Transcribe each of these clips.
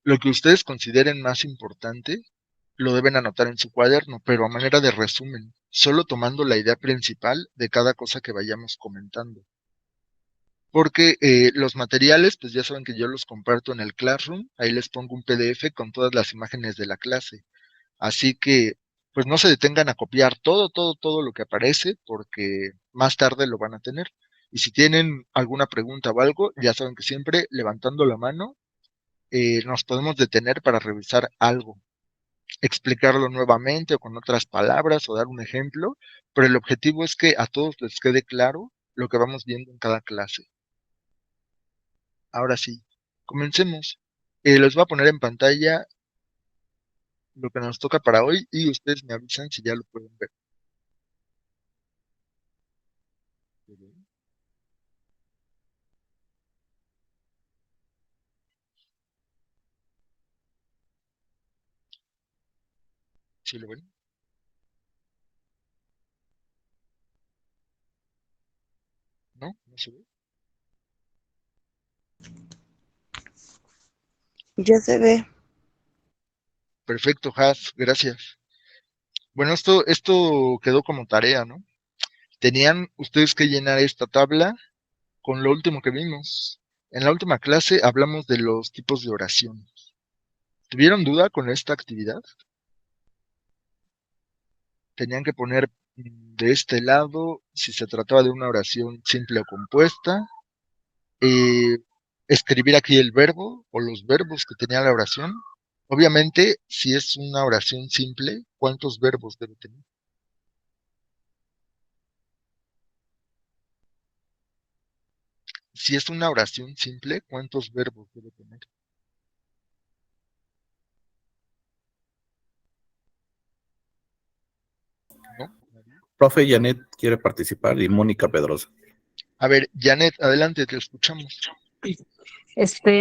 Lo que ustedes consideren más importante lo deben anotar en su cuaderno, pero a manera de resumen, solo tomando la idea principal de cada cosa que vayamos comentando. Porque los materiales, pues ya saben que yo los comparto en el Classroom, ahí les pongo un PDF con todas las imágenes de la clase. Así que, pues no se detengan a copiar todo lo que aparece, porque más tarde lo van a tener. Y si tienen alguna pregunta o algo, ya saben que siempre levantando la mano, nos podemos detener para revisar algo, explicarlo nuevamente o con otras palabras o dar un ejemplo, pero el objetivo es que a todos les quede claro lo que vamos viendo en cada clase. Ahora sí, comencemos. Les voy a poner en pantalla lo que nos toca para hoy y ustedes me avisan si ya lo pueden ver. ¿Sí lo ven? ¿No? ¿No se ve? Ya se ve. Perfecto, Has, gracias. Bueno, esto quedó como tarea, ¿no? Tenían ustedes que llenar esta tabla con lo último que vimos. En la última clase hablamos de los tipos de oración. ¿Tuvieron duda con esta actividad? Tenían que poner de este lado si se trataba de una oración simple o compuesta, eh, escribir aquí el verbo o los verbos que tenía la oración. Obviamente, si es una oración simple, ¿cuántos verbos debe tener? Si es una oración simple, ¿cuántos verbos debe tener? ¿No? Profe Janet quiere participar y Mónica Pedrosa. A ver, Janet, adelante, te escuchamos.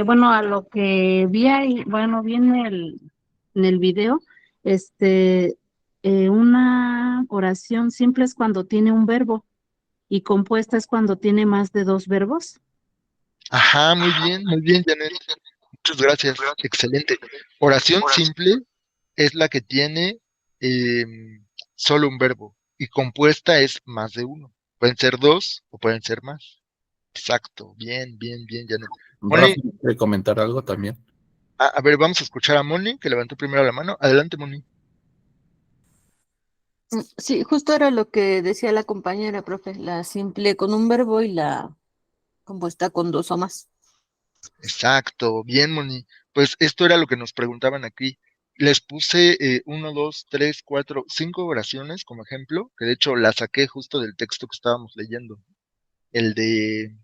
Bueno, a lo que vi ahí, bueno, vi en el video, este, una oración simple es cuando tiene un verbo y compuesta es cuando tiene más de dos verbos. Ajá, muy bien, Janet. Muchas gracias. Excelente. Oración simple es la que tiene solo un verbo y compuesta es más de uno. Pueden ser dos o pueden ser más. Exacto. Bien, Janet. Rafa Moni, quiere comentar algo también. a ver, vamos a escuchar a Moni, que levantó primero la mano. Adelante, Moni. Sí, justo era lo que decía la compañera, profe, la simple con un verbo y la compuesta con dos o más. Exacto. Bien, Moni. Pues esto era lo que nos preguntaban aquí. Les puse uno, dos, tres, cuatro, cinco oraciones como ejemplo, que de hecho la saqué justo del texto que estábamos leyendo. El de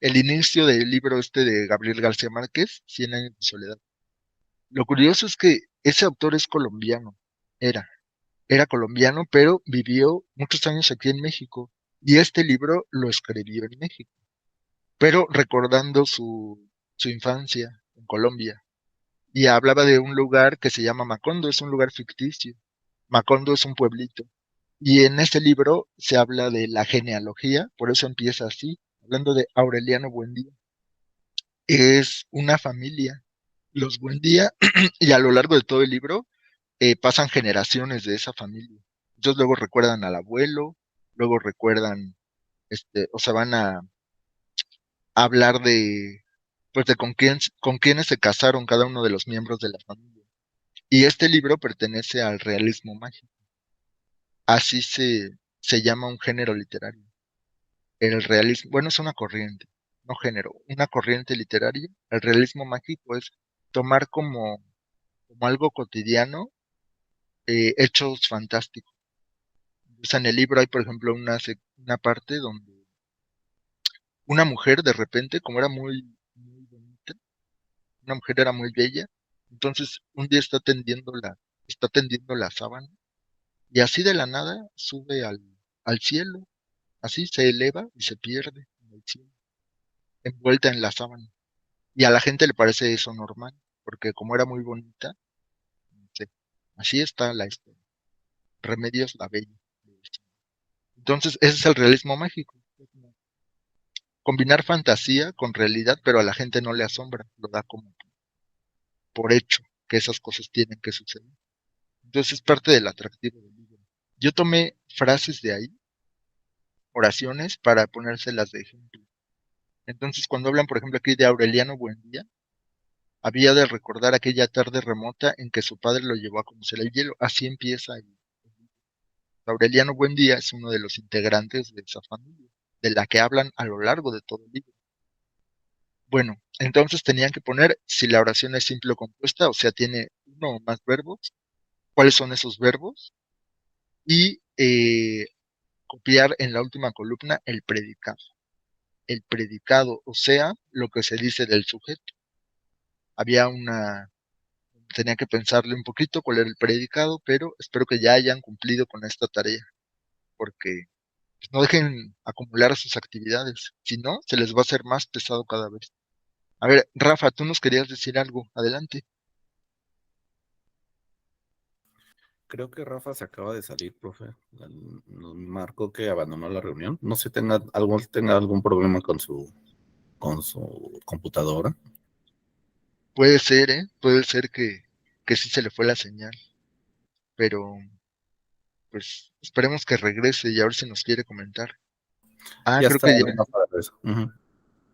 el inicio del libro este de Gabriel García Márquez, Cien años de soledad. Lo curioso es que ese autor es colombiano, era, era colombiano, pero vivió muchos años aquí en México y este libro lo escribió en México, pero recordando su infancia en Colombia y hablaba de un lugar que se llama Macondo, es un lugar ficticio. Macondo es un pueblito. Y en ese libro se habla de la genealogía, por eso empieza así, hablando de Aureliano Buendía. Es una familia, los Buendía, y a lo largo de todo el libro pasan generaciones de esa familia. Entonces luego recuerdan al abuelo, luego recuerdan, o sea, van a hablar de, pues de con quiénes se casaron cada uno de los miembros de la familia. Y este libro pertenece al realismo mágico. Así se llama un género literario. El realismo, bueno, es una corriente, no género, una corriente literaria. El realismo mágico es tomar como algo cotidiano hechos fantásticos. O sea, en el libro hay, por ejemplo, una parte donde una mujer de repente, como era muy bonita, una mujer era muy bella, entonces un día está tendiendo la sábana y así de la nada sube al cielo, así se eleva y se pierde en el cielo, envuelta en la sábana. Y a la gente le parece eso normal, porque como era muy bonita, no sé, así está la historia. Remedios la Bella. Entonces, ese es el realismo mágico. Combinar fantasía con realidad, pero a la gente no le asombra, lo da como. por hecho que esas cosas tienen que suceder. Entonces es parte del atractivo del libro. Yo tomé frases de ahí, oraciones, para ponérselas de ejemplo. Entonces cuando hablan, por ejemplo, aquí de Aureliano Buendía, había de recordar aquella tarde remota en que su padre lo llevó a conocer el hielo. Así empieza el Aureliano Buendía es uno de los integrantes de esa familia, de la que hablan a lo largo de todo el libro. Bueno, entonces tenían que poner si la oración es simple o compuesta, o sea, tiene uno o más verbos, cuáles son esos verbos, y copiar en la última columna el predicado. El predicado, o sea, lo que se dice del sujeto. Tenía que pensarle un poquito cuál era el predicado, pero espero que ya hayan cumplido con esta tarea, porque no dejen acumular sus actividades, si no, se les va a hacer más pesado cada vez. A ver, Rafa, tú nos querías decir algo, adelante. Creo que Rafa se acaba de salir, profe. Nos marcó que abandonó la reunión. No sé si tenga algún problema con su computadora. Puede ser, puede ser que sí se le fue la señal, pero pues esperemos que regrese y a ver si nos quiere comentar. Ya Creo está. que ya. Rafa de regreso. Ujú.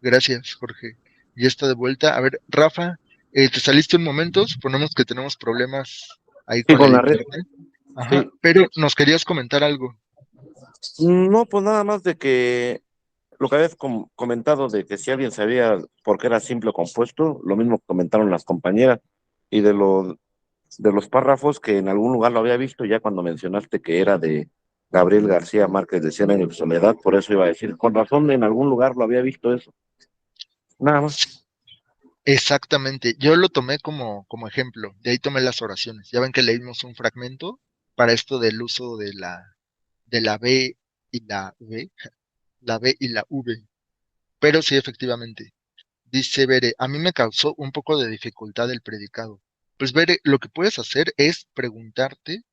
Gracias, Jorge. Ya está de vuelta. A ver, Rafa, te saliste un momento, suponemos que tenemos problemas ahí Sí, con con el la red. internet. Ajá, Sí. pero nos querías comentar algo. No, pues nada más de que lo que habías comentado de que si alguien sabía por qué era simple o compuesto, lo mismo comentaron las compañeras, y de los párrafos que en algún lugar lo había visto ya cuando mencionaste que era de Gabriel García Márquez de Cien años de soledad, por eso iba a decir, con razón en algún lugar lo había visto eso. Nada más. Exactamente, yo lo tomé como ejemplo, de ahí tomé las oraciones. Ya ven que leímos un fragmento para esto del uso de la B y la B y la V. Pero sí, efectivamente, dice Bere, a mí me causó un poco de dificultad el predicado. Pues Bere, lo que puedes hacer es preguntarte,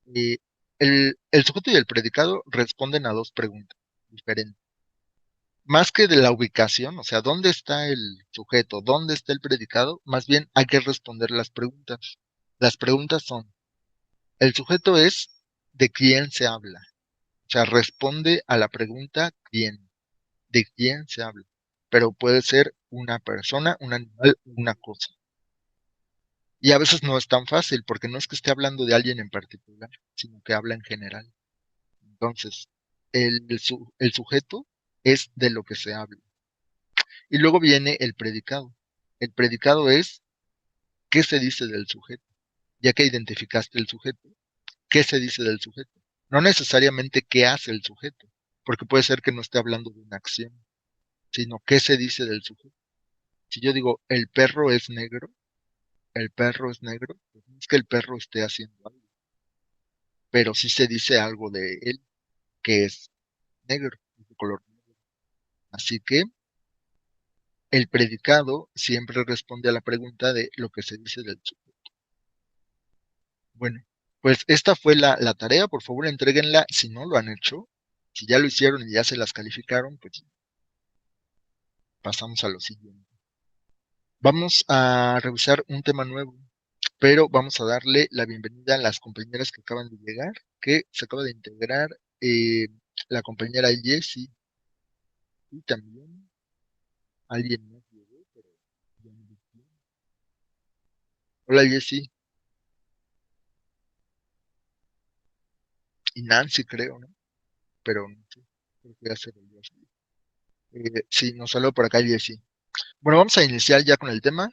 el sujeto y el predicado responden a dos preguntas diferentes. Más que de la ubicación, o sea, ¿dónde está el sujeto? ¿Dónde está el predicado? Más bien hay que responder las preguntas. Las preguntas son, el sujeto es de quién se habla. O sea, responde a la pregunta quién, de quién se habla. Pero puede ser una persona, un animal, una cosa. Y a veces no es tan fácil, porque no es que esté hablando de alguien en particular, sino que habla en general. Entonces, el sujeto es de lo que se habla. Y luego viene el predicado. El predicado es qué se dice del sujeto. Ya que identificaste el sujeto, ¿qué se dice del sujeto? No necesariamente qué hace el sujeto, porque puede ser que no esté hablando de una acción, sino qué se dice del sujeto. Si yo digo el perro es negro, pues no es que el perro esté haciendo algo, pero sí se dice algo de él que es negro, de color negro. Así que el predicado siempre responde a la pregunta de lo que se dice del sujeto. Bueno, pues esta fue la tarea, por favor entréguenla si no lo han hecho. Si ya lo hicieron y ya se las calificaron, pues pasamos a lo siguiente. Vamos a revisar un tema nuevo, pero vamos a darle la bienvenida a las compañeras que acaban de llegar, que se acaba de integrar la compañera Jessie y también alguien más llegó, pero ya no vi quién. Hola Jessie y Nancy creo, ¿no? Pero no sé, creo que ya se volvió a salir. Sí, nos habló por acá Jessie. Bueno, vamos a iniciar ya con el tema,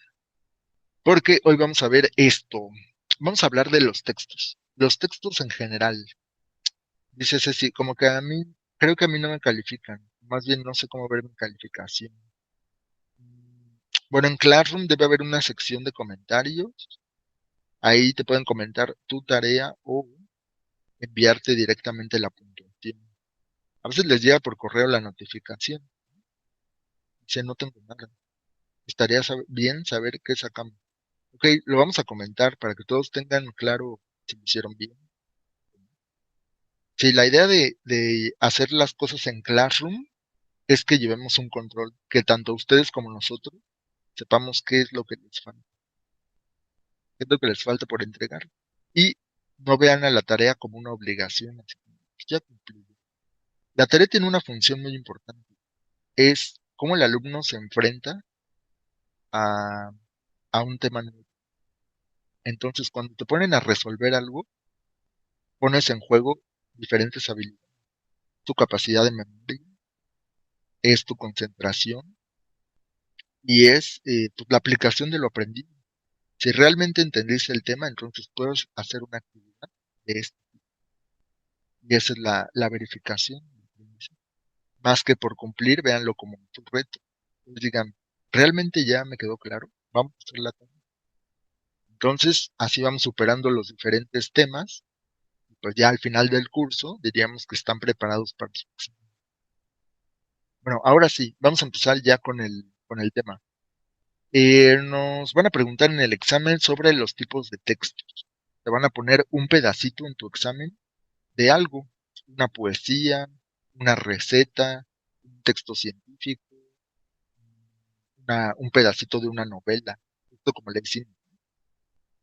porque hoy vamos a ver esto. Vamos a hablar de los textos en general. Dice Ceci, como que a mí, creo que a mí no me califican, más bien no sé cómo ver mi calificación. Bueno, en Classroom debe haber una sección de comentarios, ahí te pueden comentar tu tarea o enviarte directamente la puntuación. A veces les llega por correo la notificación, dice no tengo nada, estaría bien saber qué sacamos. Ok, lo vamos a comentar para que todos tengan claro si lo hicieron bien. Sí, la idea de hacer las cosas en Classroom es que llevemos un control, que tanto ustedes como nosotros sepamos qué es lo que les falta. qué es lo que les falta por entregar. Y no vean a la tarea como una obligación, así como, ya cumplí. La tarea tiene una función muy importante, es cómo el alumno se enfrenta a, a un tema nuevo. Entonces, cuando te ponen a resolver algo, pones en juego diferentes habilidades. Tu capacidad de memoria, es tu concentración y es pues, la aplicación de lo aprendido. Si realmente entendiste el tema, entonces puedes hacer una actividad de esto. Y esa es la verificación. Más que por cumplir, véanlo como un reto. Entonces digan, ¿realmente ya me quedó claro? Vamos a hacer la tarea. Entonces, así vamos superando los diferentes temas. Pues ya al final del curso diríamos que están preparados para su examen. Bueno, ahora sí, vamos a empezar ya con el tema. Nos van a preguntar en el examen sobre los tipos de textos. Te van a poner un pedacito en tu examen de algo, una poesía, una receta, un texto científico, un pedacito de una novela. Esto como le decimos,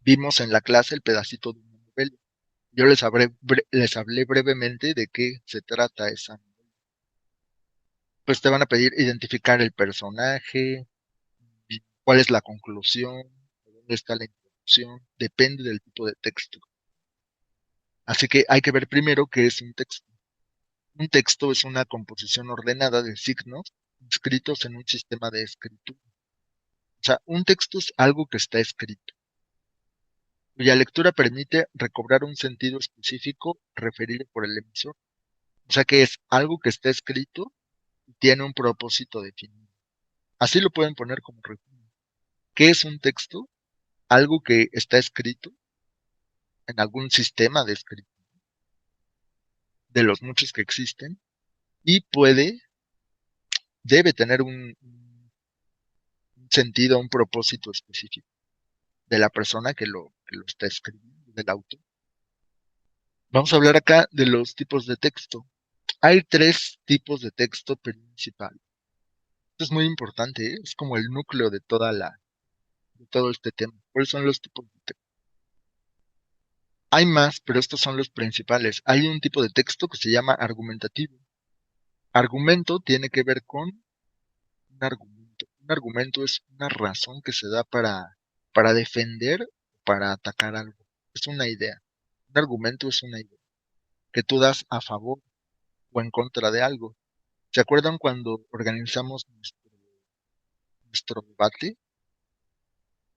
vimos en la clase el pedacito de una novela. Yo les hablé brevemente de qué se trata esa novela. Pues te van a pedir identificar el personaje, y cuál es la conclusión, dónde está la introducción, depende del tipo de texto. Así que hay que ver primero qué es un texto. Un texto es una composición ordenada de signos escritos en un sistema de escritura. O sea, un texto es algo que está escrito, cuya lectura permite recobrar un sentido específico referido por el emisor. O sea que es algo que está escrito y tiene un propósito definido. Así lo pueden poner como resumen. ¿Qué es un texto? Algo que está escrito en algún sistema de escritura, de los muchos que existen, y debe tener un sentido, un propósito específico de la persona que lo está escribiendo, del autor. Vamos a hablar acá de los tipos de texto. Hay 3 tipos de texto principales. Esto es muy importante, ¿eh? Es como el núcleo de todo este tema. ¿Cuáles son los tipos de texto? Hay más, pero estos son los principales. Hay un tipo de texto que se llama argumentativo. Argumento tiene que ver con un argumento. Un argumento es una razón que se da para defender, para atacar algo. Es una idea. Un argumento es una idea que tú das a favor o en contra de algo. ¿Se acuerdan cuando organizamos nuestro debate?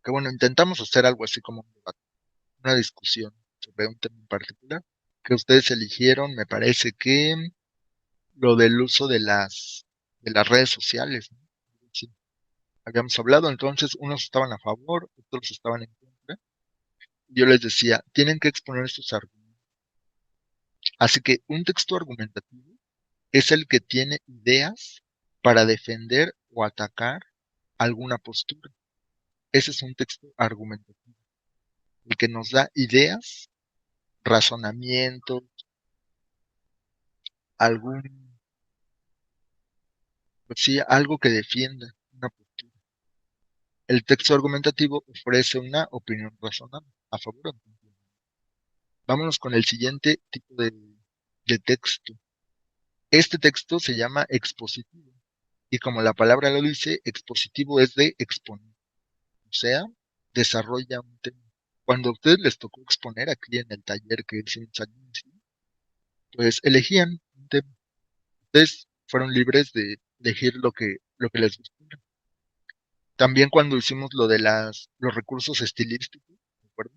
Que bueno, intentamos hacer algo así como un debate, una discusión sobre un tema en particular, que ustedes eligieron, me parece que lo del uso de las redes sociales, ¿no? Sí, habíamos hablado, entonces unos estaban a favor, otros estaban en contra. Yo les decía, tienen que exponer sus argumentos. Así que un texto argumentativo es el que tiene ideas para defender o atacar alguna postura. Ese es un texto argumentativo, el que nos da ideas, razonamientos, algún, pues sí, algo que defienda una postura. El texto argumentativo ofrece una opinión razonable, a favor o en contra. Vámonos con el siguiente tipo de texto. Este texto se llama expositivo. Y como la palabra lo dice, expositivo es de exponer. O sea, desarrolla un tema. Cuando a ustedes les tocó exponer aquí en el taller que es en Salinci, pues elegían un tema. Ustedes fueron libres de elegir lo que les gustara. También cuando hicimos lo de los recursos estilísticos, ¿de acuerdo?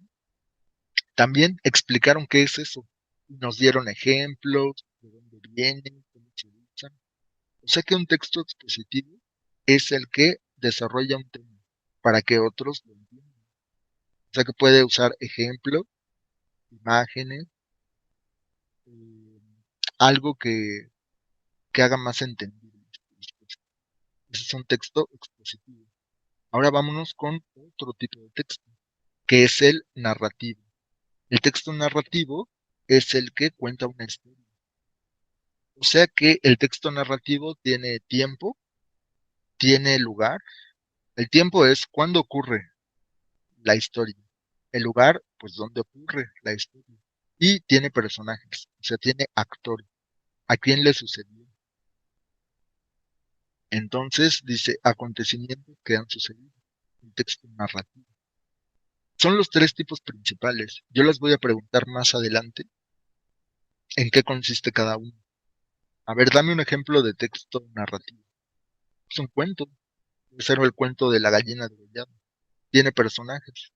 También explicaron qué es eso. Nos dieron ejemplos, de dónde vienen, cómo se usan. O sea que un texto expositivo es el que desarrolla un tema para que otros lo entiendan. O sea que puede usar ejemplos, imágenes, eh, algo que haga más entendible. Ese es un texto expositivo. Ahora vámonos con otro tipo de texto, que es el narrativo. El texto narrativo es el que cuenta una historia. O sea que el texto narrativo tiene tiempo, tiene lugar. El tiempo es cuándo ocurre la historia. El lugar, pues donde ocurre la historia. Y tiene personajes, o sea, tiene actores. ¿A quién le sucedió? Entonces dice acontecimientos que han sucedido. Un texto narrativo. Son los tres tipos principales. Yo les voy a preguntar más adelante en qué consiste cada uno. A ver, dame un ejemplo de texto narrativo. Es un cuento. Puede ser el cuento de la gallina degollada. Tiene personajes.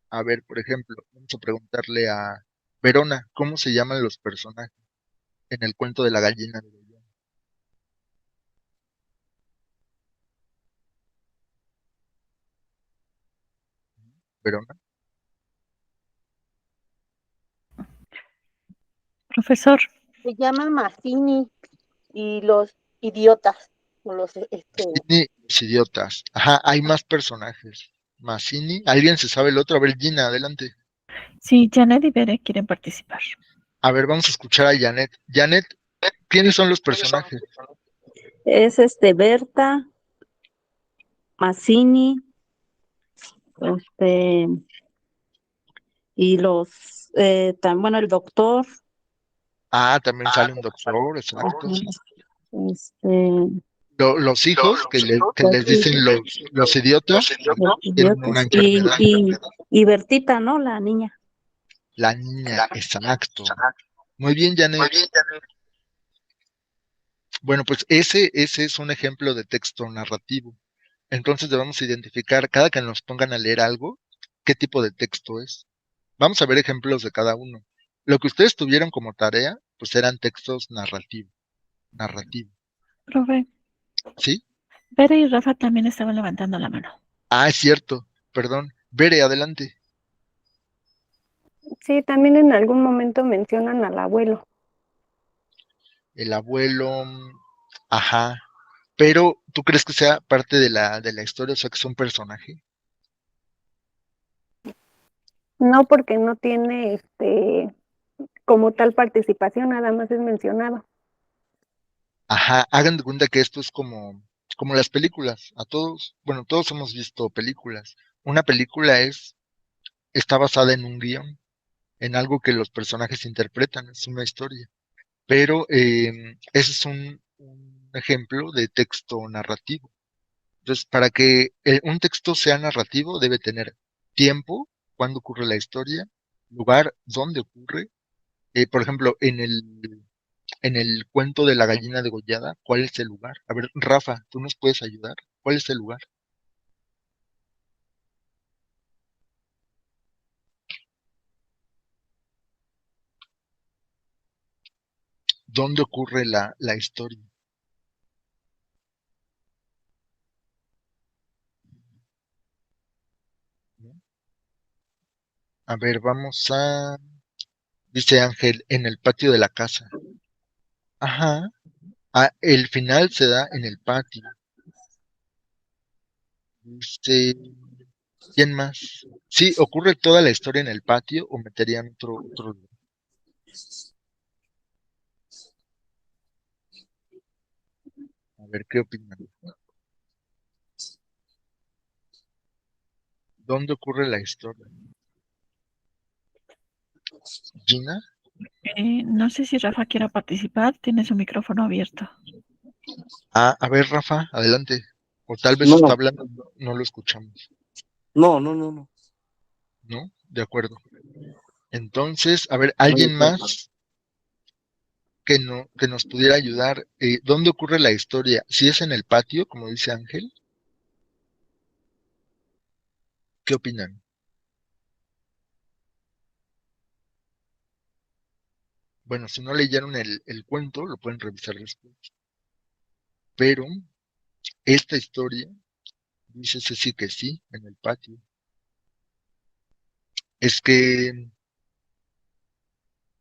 A ver, por ejemplo, vamos a preguntarle a Verona, ¿cómo se llaman los personajes en el cuento de la gallina degollada? Verona. Profesor, Se llama Mazzini y los idiotas, o los, Mazzini, los idiotas. Ajá, hay más personajes. Mazzini, ¿alguien se sabe el otro? A ver, Gina, adelante. si Janet y Bere quieren participar. A ver, vamos a escuchar a Janet. Janet, ¿quiénes son los personajes? Es Berta, Mazzini, este, y bueno, el doctor, Ah, también sale un doctor, exacto, ajá, sí. este, Los hijos que los les dicen los idiotas, tienen una idiotas, enfermedad. y Bertita, ¿no? La niña. La niña, exacto. Muy bien, Janet. Bueno, pues ese es un ejemplo de texto narrativo. Entonces debemos identificar, cada que nos pongan a leer algo, qué tipo de texto es. Vamos a ver ejemplos de cada uno. Lo que ustedes tuvieron como tarea, pues eran textos narrativos, Profe, ¿sí? Bere y Rafa también estaban levantando la mano. Ah, es cierto, perdón. Bere, adelante. Sí, también en algún momento mencionan al abuelo. El abuelo, ajá. Pero, ¿tú crees que sea parte de la historia, o sea, que es un personaje? No, porque no tiene como tal participación, nada más es mencionado. Ajá, hagan de cuenta que esto es como las películas. A todos, bueno, todos hemos visto películas. Una película está basada en un guión, en algo que los personajes interpretan, es una historia. Pero ese es un ejemplo de texto narrativo. Entonces, para que un texto sea narrativo, debe tener tiempo, cuándo ocurre la historia, lugar, dónde ocurre. Por ejemplo, en el cuento de la gallina degollada, ¿cuál es el lugar? A ver, Rafa, ¿tú nos puedes ayudar? ¿Cuál es el lugar? ¿Dónde ocurre la historia? ¿No? A ver, dice Ángel, en el patio de la casa. Ajá. Ah, el final se da en el patio. Dice, ¿quién más? Sí, ocurre toda la historia en el patio o meterían otro lugar. A ver, ¿qué opinan? ¿Dónde ocurre la historia? ¿Gina? No sé si Rafa quiera participar, tiene su micrófono abierto. Ah, a ver, Rafa, adelante. O tal vez está No, hablando, no lo escuchamos. no. ¿No? De acuerdo. Entonces, a ver, No hay alguien problema. más que nos pudiera ayudar. ¿Dónde ocurre la historia? Si es en el patio, como dice Ángel, ¿qué opinan? Bueno, si no leyeron el cuento, lo pueden revisar después. Pero esta historia dice Ceci que sí, en el patio. Es que,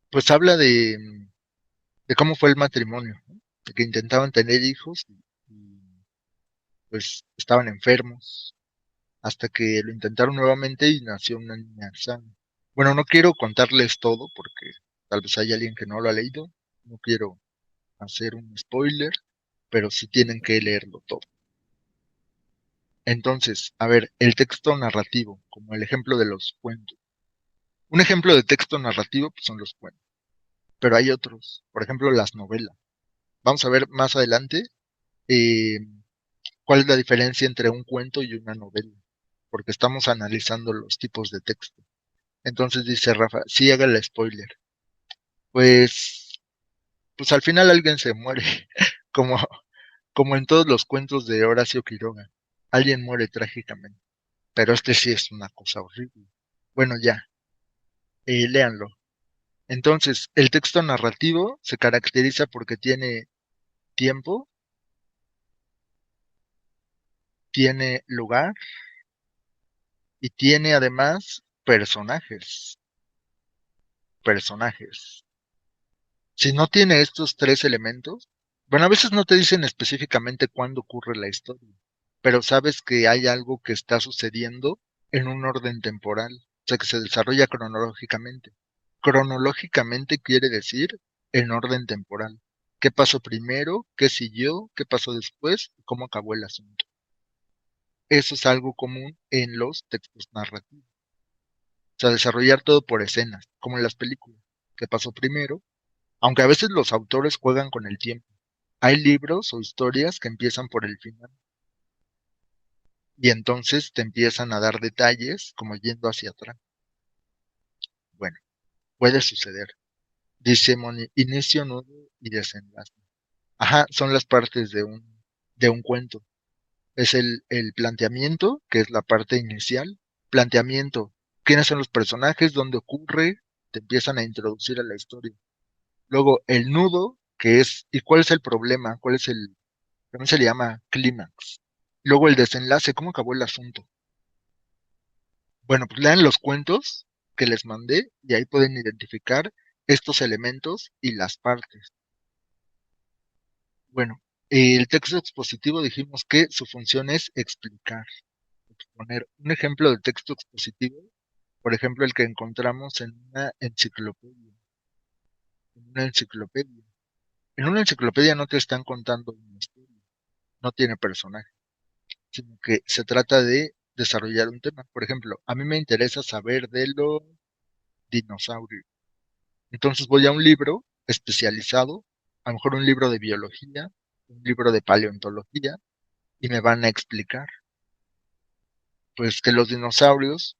pues habla de cómo fue el matrimonio, ¿no? De que intentaban tener hijos y, pues estaban enfermos hasta que lo intentaron nuevamente y nació una niña sana. Bueno, no quiero contarles todo porque tal vez hay alguien que no lo ha leído, no quiero hacer un spoiler, pero sí tienen que leerlo todo. Entonces, a ver, el texto narrativo, como el ejemplo de los cuentos. Un ejemplo de texto narrativo pues, son los cuentos, pero hay otros, por ejemplo, las novelas. Vamos a ver más adelante eh, cuál es la diferencia entre un cuento y una novela, porque estamos analizando los tipos de texto. Entonces dice Rafa, sí haga el spoiler. Pues, pues al final alguien se muere, como, como en todos los cuentos de Horacio Quiroga. Alguien muere trágicamente, pero este sí es una cosa horrible. Bueno, ya, léanlo. Entonces, el texto narrativo se caracteriza porque tiene tiempo, tiene lugar y tiene además personajes. Personajes. Si no tiene estos tres elementos, bueno, a veces no te dicen específicamente cuándo ocurre la historia, pero sabes que hay algo que está sucediendo en un orden temporal, o sea, que se desarrolla cronológicamente. Cronológicamente quiere decir en orden temporal. ¿Qué pasó primero? ¿Qué siguió? ¿Qué pasó después? ¿Cómo acabó el asunto? Eso es algo común en los textos narrativos. O sea, desarrollar todo por escenas, como en las películas. ¿Qué pasó primero? Aunque a veces los autores juegan con el tiempo. Hay libros o historias que empiezan por el final y entonces te empiezan a dar detalles como yendo hacia atrás. Bueno, puede suceder. Dice Moni, inicio, nudo y desenlace. Ajá, son las partes de un cuento. Es el planteamiento, que es la parte inicial. Planteamiento, quiénes son los personajes, dónde ocurre, te empiezan a introducir a la historia. Luego el nudo, que es, ¿y cuál es el problema? ¿Cuál es el, también se le llama clímax? Luego el desenlace, ¿cómo acabó el asunto? Bueno, pues lean los cuentos que les mandé y ahí pueden identificar estos elementos y las partes. Bueno, el texto expositivo dijimos que su función es explicar, exponer. Un ejemplo de texto expositivo, por ejemplo, el que encontramos en una enciclopedia. En una enciclopedia. En una enciclopedia no te están contando una historia, no tiene personaje, sino que se trata de desarrollar un tema. Por ejemplo, a mí me interesa saber de los dinosaurios. Entonces voy a un libro especializado, a lo mejor un libro de biología, un libro de paleontología, y me van a explicar, pues, que los dinosaurios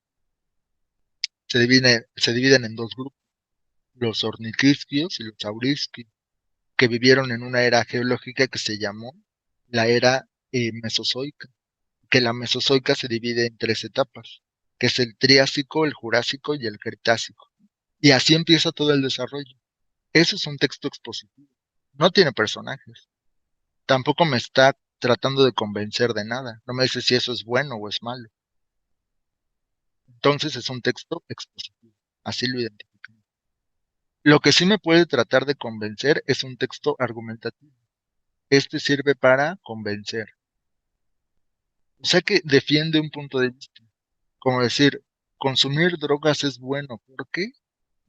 se dividen en dos grupos, los ornitisquios y los saurisquios, que vivieron en una era geológica que se llamó la era mesozoica, que la mesozoica se divide en tres etapas, que es el Triásico, el Jurásico y el Cretácico. Y así empieza todo el desarrollo. Eso es un texto expositivo. No tiene personajes. Tampoco me está tratando de convencer de nada. No me dice si eso es bueno o es malo. Entonces es un texto expositivo. Así lo identificamos. Lo que sí me puede tratar de convencer es un texto argumentativo. Este sirve para convencer. O sea que defiende un punto de vista. Como decir, consumir drogas es bueno porque,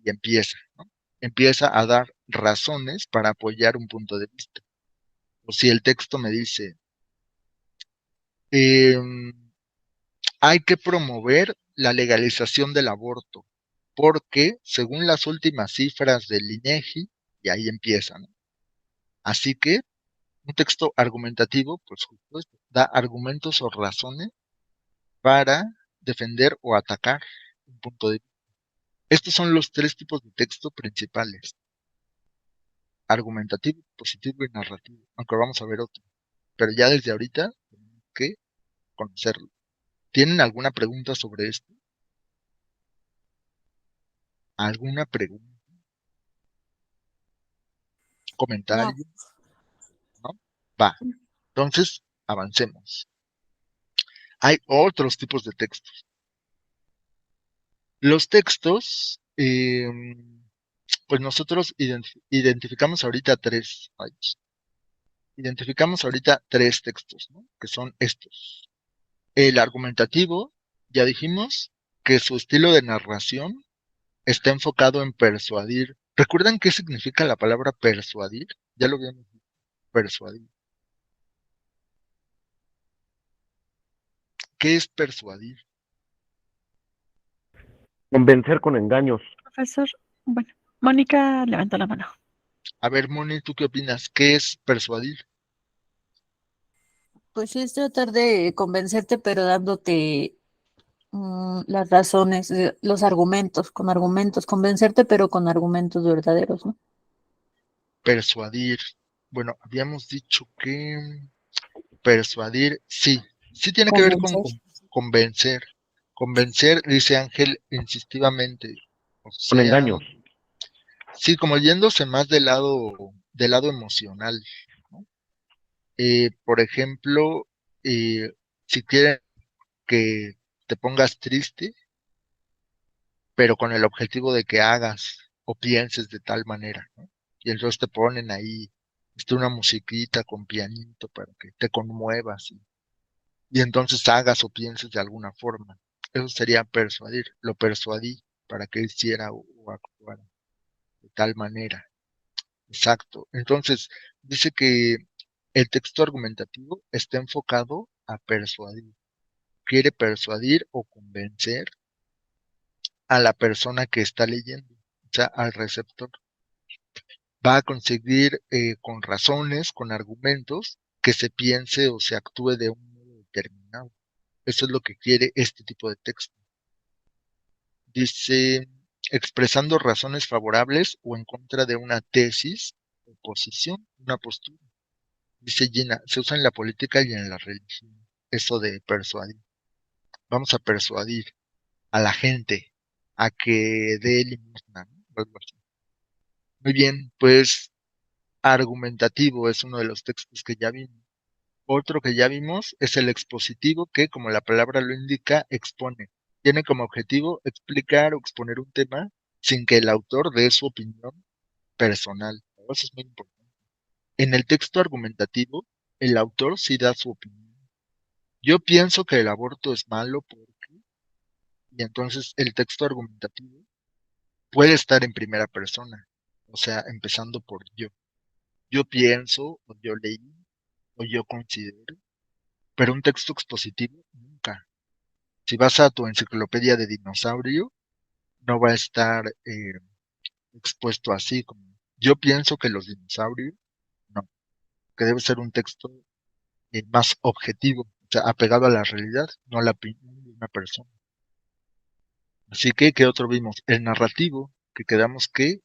y empieza, ¿no? Empieza a dar razones para apoyar un punto de vista. O si el texto me dice, em, hay que promover la legalización del aborto, porque según las últimas cifras del INEGI, y ahí empieza, ¿no? Así que un texto argumentativo, pues justo esto, da argumentos o razones para defender o atacar un punto de vista. Estos son los tres tipos de texto principales: argumentativo, positivo y narrativo, aunque vamos a ver otro. Pero ya desde ahorita tenemos que conocerlo. ¿Tienen alguna pregunta sobre esto? ¿Alguna pregunta? No. ¿Comentario? ¿No? Va. Entonces, avancemos. Hay otros tipos de textos. Los textos, pues nosotros identificamos ahorita tres. Identificamos ahorita tres textos, ¿no? Que son estos. El argumentativo, ya dijimos que su estilo de narración está enfocado en persuadir. ¿Recuerdan qué significa la palabra persuadir? Ya lo habíamos visto. Persuadir. ¿Qué es persuadir? Convencer con engaños. Profesor, bueno, Mónica levantó la mano. A ver, Moni, ¿tú qué opinas? ¿Qué es persuadir? Pues es tratar de convencerte, pero dándote las razones, los argumentos, con argumentos, convencerte, pero con argumentos verdaderos, ¿no? Persuadir. Bueno, habíamos dicho que persuadir, sí, sí tiene que ver con Convencer. convencer. Convencer, dice Ángel, insistivamente. O Con sea, engaños. sí, como yéndose más del lado emocional, ¿no? Por ejemplo, si quieren que te pongas triste, pero con el objetivo de que hagas o pienses de tal manera, ¿no? Y entonces te ponen ahí una musiquita con pianito para que te conmuevas y entonces hagas o pienses de alguna forma. Eso sería persuadir. Lo persuadí para que hiciera o actuara de tal manera. Exacto. Entonces, dice que el texto argumentativo está enfocado a persuadir. Quiere persuadir o convencer a la persona que está leyendo, o sea, al receptor. Va a conseguir con razones, con argumentos, que se piense o se actúe de un modo determinado. Eso es lo que quiere este tipo de texto. Dice, expresando razones favorables o en contra de una tesis o posición, una postura. Dice Gina, se usa en la política y en la religión. Eso de persuadir. Vamos a persuadir a la gente a que dé limosna, ¿no? Algo así. Muy bien, pues argumentativo es uno de los textos que ya vimos. Otro que ya vimos es el expositivo que, como la palabra lo indica, expone. Tiene como objetivo explicar o exponer un tema sin que el autor dé su opinión personal. Eso es muy importante. En el texto argumentativo, el autor sí da su opinión. Yo pienso que el aborto es malo porque, y entonces el texto argumentativo puede estar en primera persona, o sea, empezando por yo. Yo pienso, o yo leí, o yo considero, pero un texto expositivo nunca. Si vas a tu enciclopedia de dinosaurio, no va a estar expuesto así como yo pienso que los dinosaurios, no, que debe ser un texto más objetivo, o sea, apegado a la realidad, no a la opinión de una persona. Así que, ¿qué otro vimos? El narrativo, que quedamos que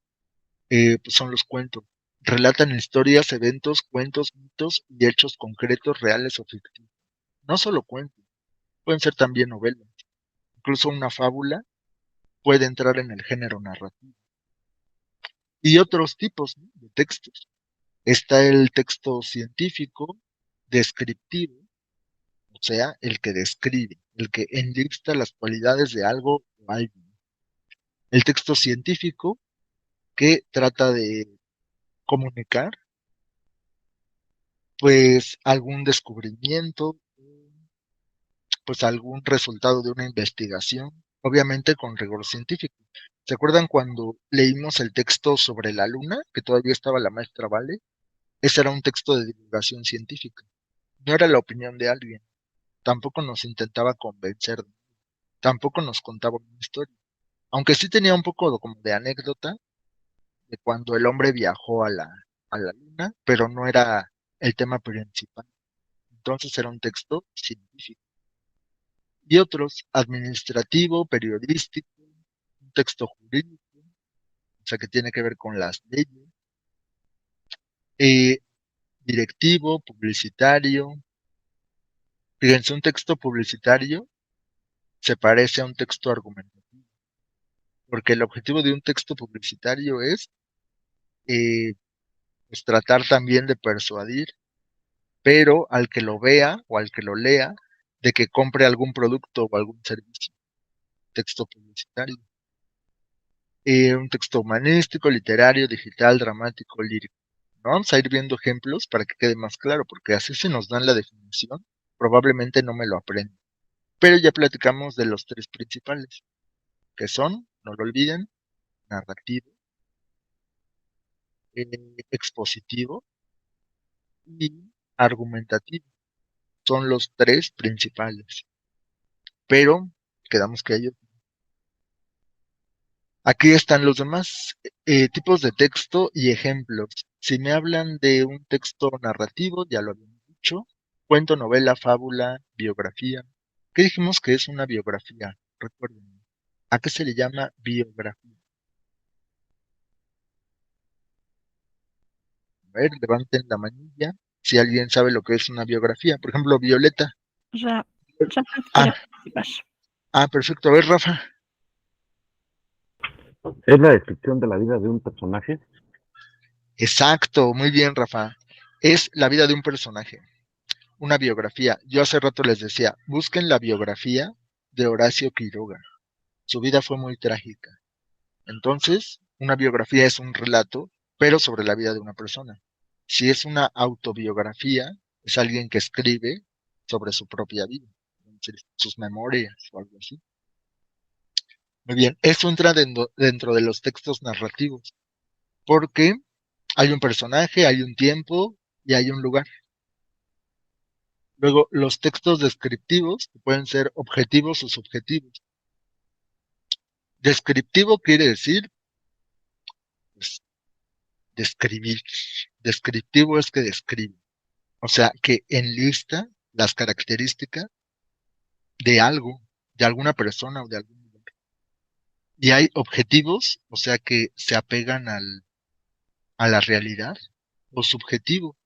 pues son los cuentos. Relatan historias, eventos, cuentos, mitos y hechos concretos, reales o ficticios. No solo cuentos, pueden ser también novelas. Incluso una fábula puede entrar en el género narrativo. Y otros tipos, ¿no?, de textos. Está el texto científico, descriptivo, o sea, el que describe, el que enlista las cualidades de algo o alguien. El texto científico, que trata de comunicar, pues, algún descubrimiento, pues, algún resultado de una investigación, obviamente con rigor científico. ¿Se acuerdan cuando leímos el texto sobre la luna, que todavía estaba la maestra Vale? Ese era un texto de divulgación científica. No era la opinión de alguien. Tampoco nos intentaba convencer. Tampoco nos contaba una historia. Aunque sí tenía un poco como de anécdota de cuando el hombre viajó a la luna, pero no era el tema principal. Entonces era un texto científico. Y otros, administrativo, periodístico, un texto jurídico, o sea, que tiene que ver con las leyes, eh, directivo, publicitario. Fíjense, un texto publicitario se parece a un texto argumentativo, porque el objetivo de un texto publicitario es pues, tratar también de persuadir, pero al que lo vea o al que lo lea, de que compre algún producto o algún servicio. Texto publicitario. Un texto humanístico, literario, digital, dramático, lírico. ¿No? Vamos a ir viendo ejemplos para que quede más claro, porque así se nos dan la definición, probablemente no me lo aprendo. Pero ya platicamos de los tres principales, que son, no lo olviden, narrativo, expositivo y argumentativo. Son los tres principales. pero quedamos que hay otro. Aquí están los demás tipos de texto y ejemplos. Si me hablan de un texto narrativo, ya lo habíamos dicho, cuento, novela, fábula, biografía. ¿Qué dijimos que es una biografía? Recuerden. ¿A qué se le llama biografía? A ver, levanten la manilla si alguien sabe lo que es una biografía. Por ejemplo, Violeta. Rafa Ah, quiere participar. perfecto. A ver, Rafa. Es la descripción de la vida de un personaje. Exacto, muy bien, Rafa. Es la vida de un personaje, una biografía. Yo hace rato les decía, busquen la biografía de Horacio Quiroga. Su vida fue muy trágica. Entonces, una biografía es un relato, pero sobre la vida de una persona. Si es una autobiografía, es alguien que escribe sobre su propia vida, es decir, sus memorias o algo así. Muy bien, eso entra dentro de los textos narrativos, porque hay un personaje, hay un tiempo y hay un lugar. Luego, los textos descriptivos que pueden ser objetivos o subjetivos. Descriptivo quiere decir, pues, describir. Descriptivo es que describe. O sea, que enlista las características de algo, de alguna persona o de algún lugar. Y hay objetivos, o sea, que se apegan a la realidad, o subjetivo.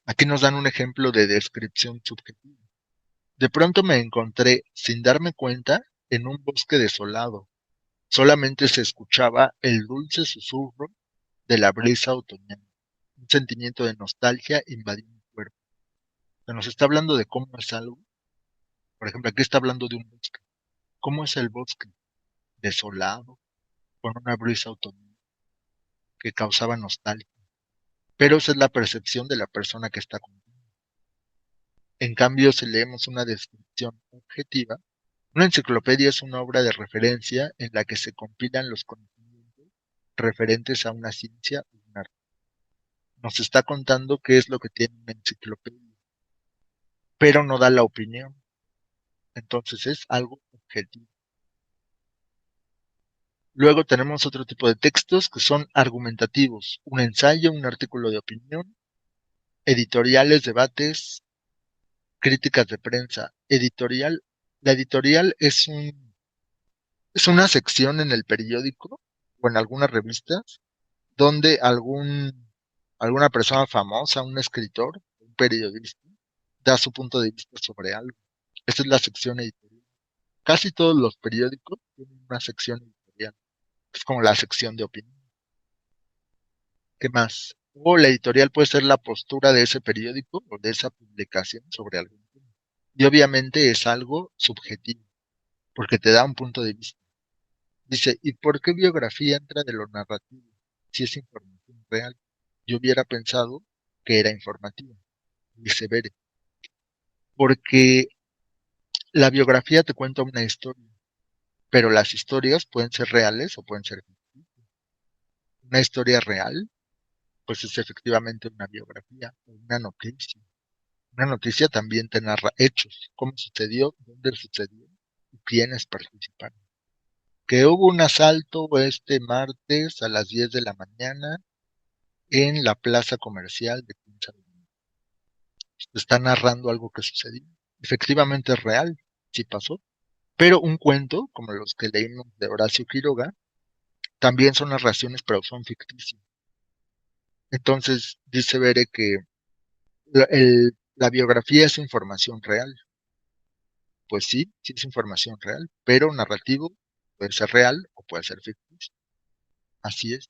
Aquí nos dan un ejemplo de descripción subjetiva. De pronto me encontré, sin darme cuenta, en un bosque desolado. Solamente se escuchaba el dulce susurro de la brisa otoñal. Un sentimiento de nostalgia invadió mi cuerpo. Se nos está hablando de cómo es algo. Por ejemplo, aquí está hablando de un bosque. ¿Cómo es el bosque? Desolado, con una brisa otoñal que causaba nostalgia. Pero esa es la percepción de la persona que está contigo. En cambio, si leemos una descripción objetiva, una enciclopedia es una obra de referencia en la que se compilan los conocimientos referentes a una ciencia o un arte. Nos está contando qué es lo que tiene una enciclopedia, pero no da la opinión. Entonces es algo objetivo. Luego tenemos otro tipo de textos que son argumentativos, un ensayo, un artículo de opinión, editoriales, debates, críticas de prensa. Editorial, la editorial es una sección en el periódico o en algunas revistas donde alguna persona famosa, un escritor, un periodista, da su punto de vista sobre algo. Esta es la sección editorial. Casi todos los periódicos tienen una sección editorial. Es como la sección de opinión. ¿Qué más? O la editorial puede ser la postura de ese periódico o de esa publicación sobre algún tema. Y obviamente es algo subjetivo, porque te da un punto de vista. Dice, ¿y por qué biografía entra de lo narrativo si es información real? Yo hubiera pensado que era informativa. Dice Bere, porque la biografía te cuenta una historia, pero las historias pueden ser reales o pueden ser ficticias. Una historia real, pues es efectivamente una biografía, una noticia. Una noticia también te narra hechos, cómo sucedió, dónde sucedió y quiénes participaron. Que hubo un asalto este martes a las 10 de la mañana en la plaza comercial de Quinza. Te está narrando algo que sucedió. Efectivamente es real, sí pasó. Pero un cuento, como los que leímos de Horacio Quiroga, también son narraciones, pero son ficticias. Entonces, dice Bere que la biografía es información real. Pues sí, sí es información real, pero narrativo puede ser real o puede ser ficticio. Así es.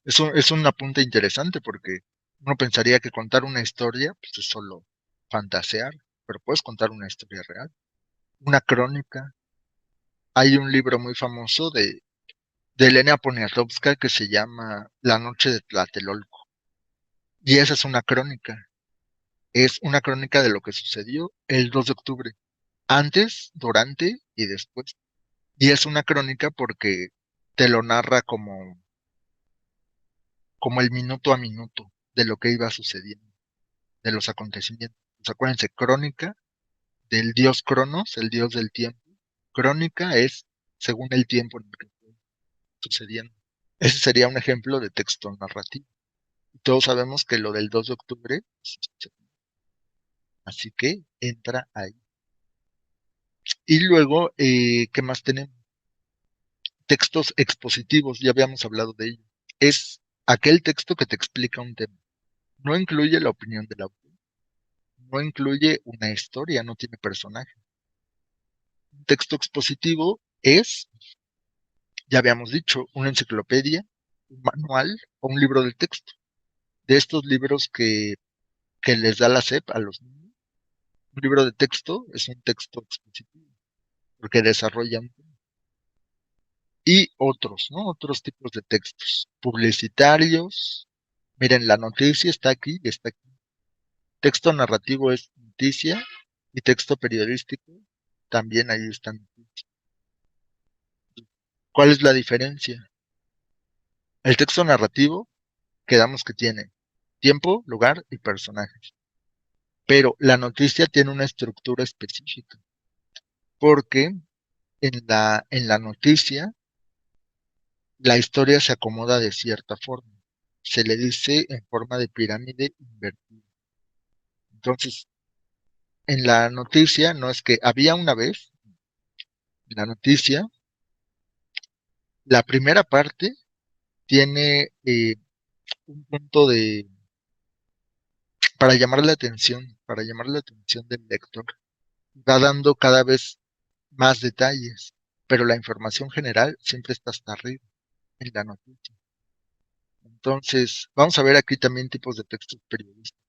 Es un apunte interesante porque uno pensaría que contar una historia pues, es solo fantasear, pero puedes contar una historia real. Una crónica. Hay un libro muy famoso de Elena Poniatowska que se llama La noche de Tlatelolco. Y esa es una crónica. Es una crónica de lo que sucedió el 2 de octubre, antes, durante y después. Y es una crónica porque te lo narra como el minuto a minuto de lo que iba sucediendo, de los acontecimientos. Pues acuérdense, crónica del dios Cronos, el dios del tiempo. Crónica es según el tiempo en el que está sucediendo. Ese sería un ejemplo de texto narrativo. Todos sabemos que lo del 2 de octubre, así que entra ahí. Y luego, ¿qué más tenemos? Textos expositivos, ya habíamos hablado de ello. Es aquel texto que te explica un tema. No incluye la opinión del autor. No incluye una historia, no tiene personaje. Un texto expositivo es, ya habíamos dicho, una enciclopedia, un manual o un libro de texto. De estos libros que les da la SEP a los niños, un libro de texto es un texto expositivo, porque desarrolla un tema. Y otros, ¿no? Otros tipos de textos. Publicitarios. Miren, la noticia está aquí y está aquí. Texto narrativo es noticia y texto periodístico también ahí está noticia. ¿Cuál es la diferencia? El texto narrativo, quedamos que tiene tiempo, lugar y personajes. Pero la noticia tiene una estructura específica, porque en la noticia la historia se acomoda de cierta forma. Se le dice en forma de pirámide invertida. Entonces, en la noticia no es que había una vez, en la noticia, la primera parte tiene un punto para llamar la atención del lector. Va dando cada vez más detalles, pero la información general siempre está hasta arriba, en la noticia. Entonces, vamos a ver aquí también tipos de textos periodísticos.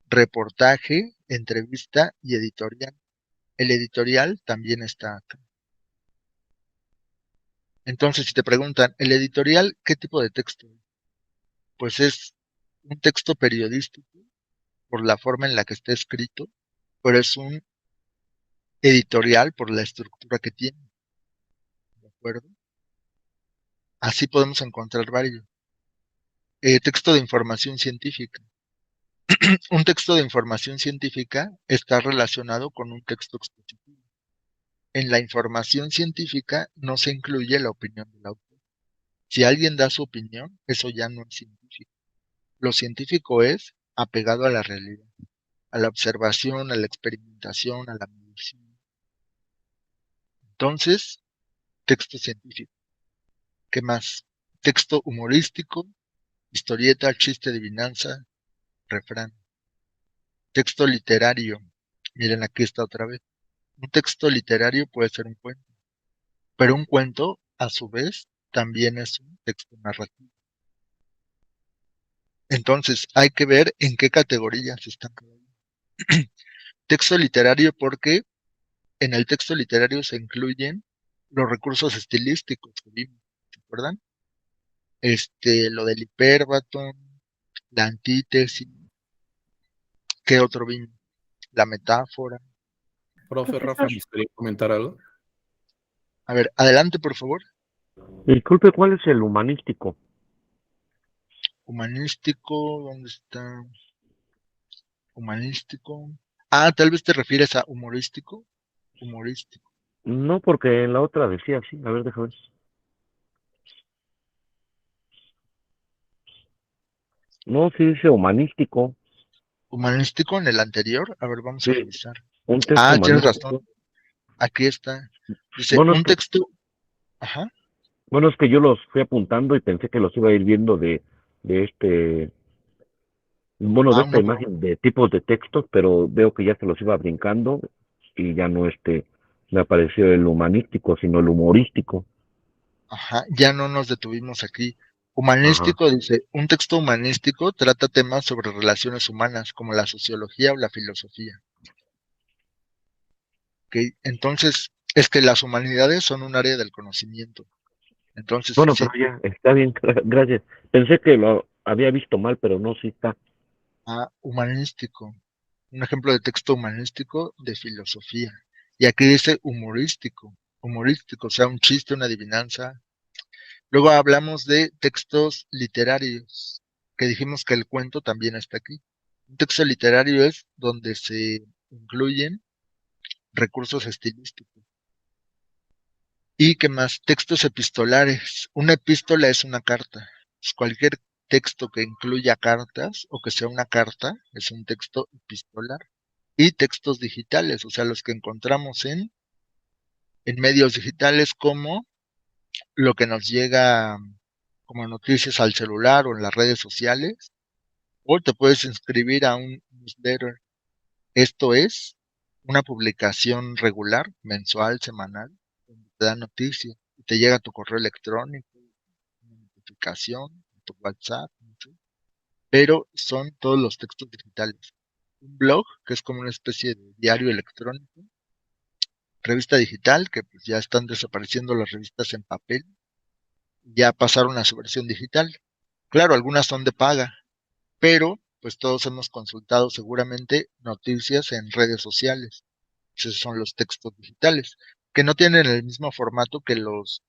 Reportaje, entrevista y editorial. El editorial también está acá. Entonces, si te preguntan, ¿el editorial qué tipo de texto es? Pues es un texto periodístico por la forma en la que está escrito, pero es un editorial por la estructura que tiene. ¿De acuerdo? Así podemos encontrar varios. Texto de información científica. Un texto de información científica está relacionado con un texto expositivo. En la información científica no se incluye la opinión del autor. Si alguien da su opinión, eso ya no es científico. Lo científico es apegado a la realidad, a la observación, a la experimentación, a la medición. Entonces, texto científico. ¿Qué más? Texto humorístico, historieta, chiste, adivinanza, refrán. Texto literario. Miren, aquí está otra vez. Un texto literario puede ser un cuento, pero un cuento, a su vez, también es un texto narrativo. Entonces, hay que ver en qué categorías están. Texto literario, porque en el texto literario se incluyen los recursos estilísticos que vimos, ¿se acuerdan? Lo del hipérbato, la antítesis, ¿qué otro vimos? La metáfora. Profe Rafa, Profesor, ¿me gustaría comentar algo? A ver, adelante, por favor. Disculpe, ¿cuál es el humanístico? Humanístico, ¿dónde está? Humanístico. Ah, tal vez te refieres a humorístico. Humorístico. No, porque en la otra decía así. A ver, déjame ver. No, sí dice humanístico. Humanístico en el anterior. A ver, vamos a Sí, revisar. un texto Ah, tienes razón. humanístico. Aquí está. Dice, Bueno, un texto. Ajá. es que yo los fui apuntando y pensé que los iba a ir viendo de Ah, esta no. imagen de tipos de textos, pero veo que ya se los iba brincando y ya no me apareció el humanístico, sino el humorístico. Ajá. Ya no nos detuvimos aquí. Ajá. Humanístico dice, un texto humanístico trata temas sobre relaciones humanas, como la sociología o la filosofía. ¿Ok? Entonces, es que las humanidades son un área del conocimiento. Entonces, Bueno, sí. pero ya, está bien, gracias. Pensé que lo había visto mal, pero no, sí está. Ah, humanístico. Un ejemplo de texto humanístico de filosofía. Y aquí dice humorístico. Humorístico, o sea, un chiste, una adivinanza. Luego hablamos de textos literarios, que dijimos que el cuento también está aquí. Un texto literario es donde se incluyen recursos estilísticos. ¿Y qué más? Textos epistolares. Una epístola es una carta. Pues cualquier texto que incluya cartas o que sea una carta es un texto epistolar. Y textos digitales, o sea, los que encontramos en medios digitales como lo que nos llega como noticias al celular o en las redes sociales, o te puedes inscribir a un newsletter. Esto es una publicación regular, mensual, semanal, donde te da noticias y te llega a tu correo electrónico, una notificación, tu WhatsApp, no sé, pero son todos los textos digitales. Un blog, que es como una especie de diario electrónico, revista digital, que pues ya están desapareciendo las revistas en papel, ya pasaron a su versión digital. Claro, algunas son de paga, pero pues todos hemos consultado seguramente noticias en redes sociales. Esos son los textos digitales, que no tienen el mismo formato que los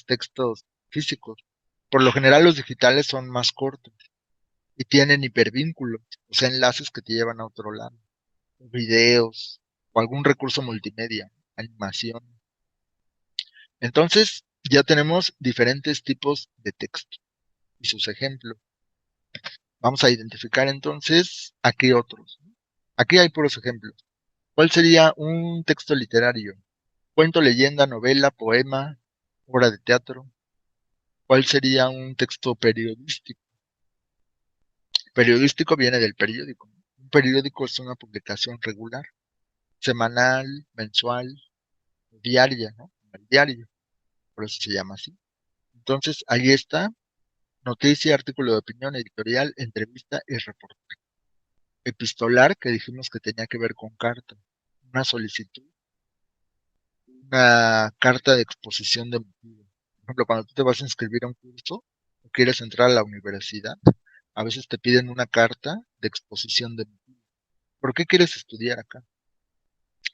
textos físicos. Por lo general los digitales son más cortos y tienen hipervínculos, o sea, enlaces que te llevan a otro lado, videos o algún recurso multimedia, animación. Entonces, ya tenemos diferentes tipos de texto y sus ejemplos. Vamos a identificar entonces aquí otros. Aquí hay puros ejemplos. ¿Cuál sería un texto literario? Cuento, leyenda, novela, poema, obra de teatro. ¿Cuál sería un texto periodístico? Periodístico viene del periódico. Un periódico es una publicación regular, semanal, mensual, diaria, ¿no? El diario, por eso se llama así. Entonces, ahí está, noticia, artículo de opinión, editorial, entrevista y reporte. Epistolar, que dijimos que tenía que ver con carta, una solicitud, una carta de exposición de motivos. Por ejemplo, cuando tú te vas a inscribir a un curso o quieres entrar a la universidad, a veces te piden una carta de exposición de motivos. ¿Por qué quieres estudiar acá?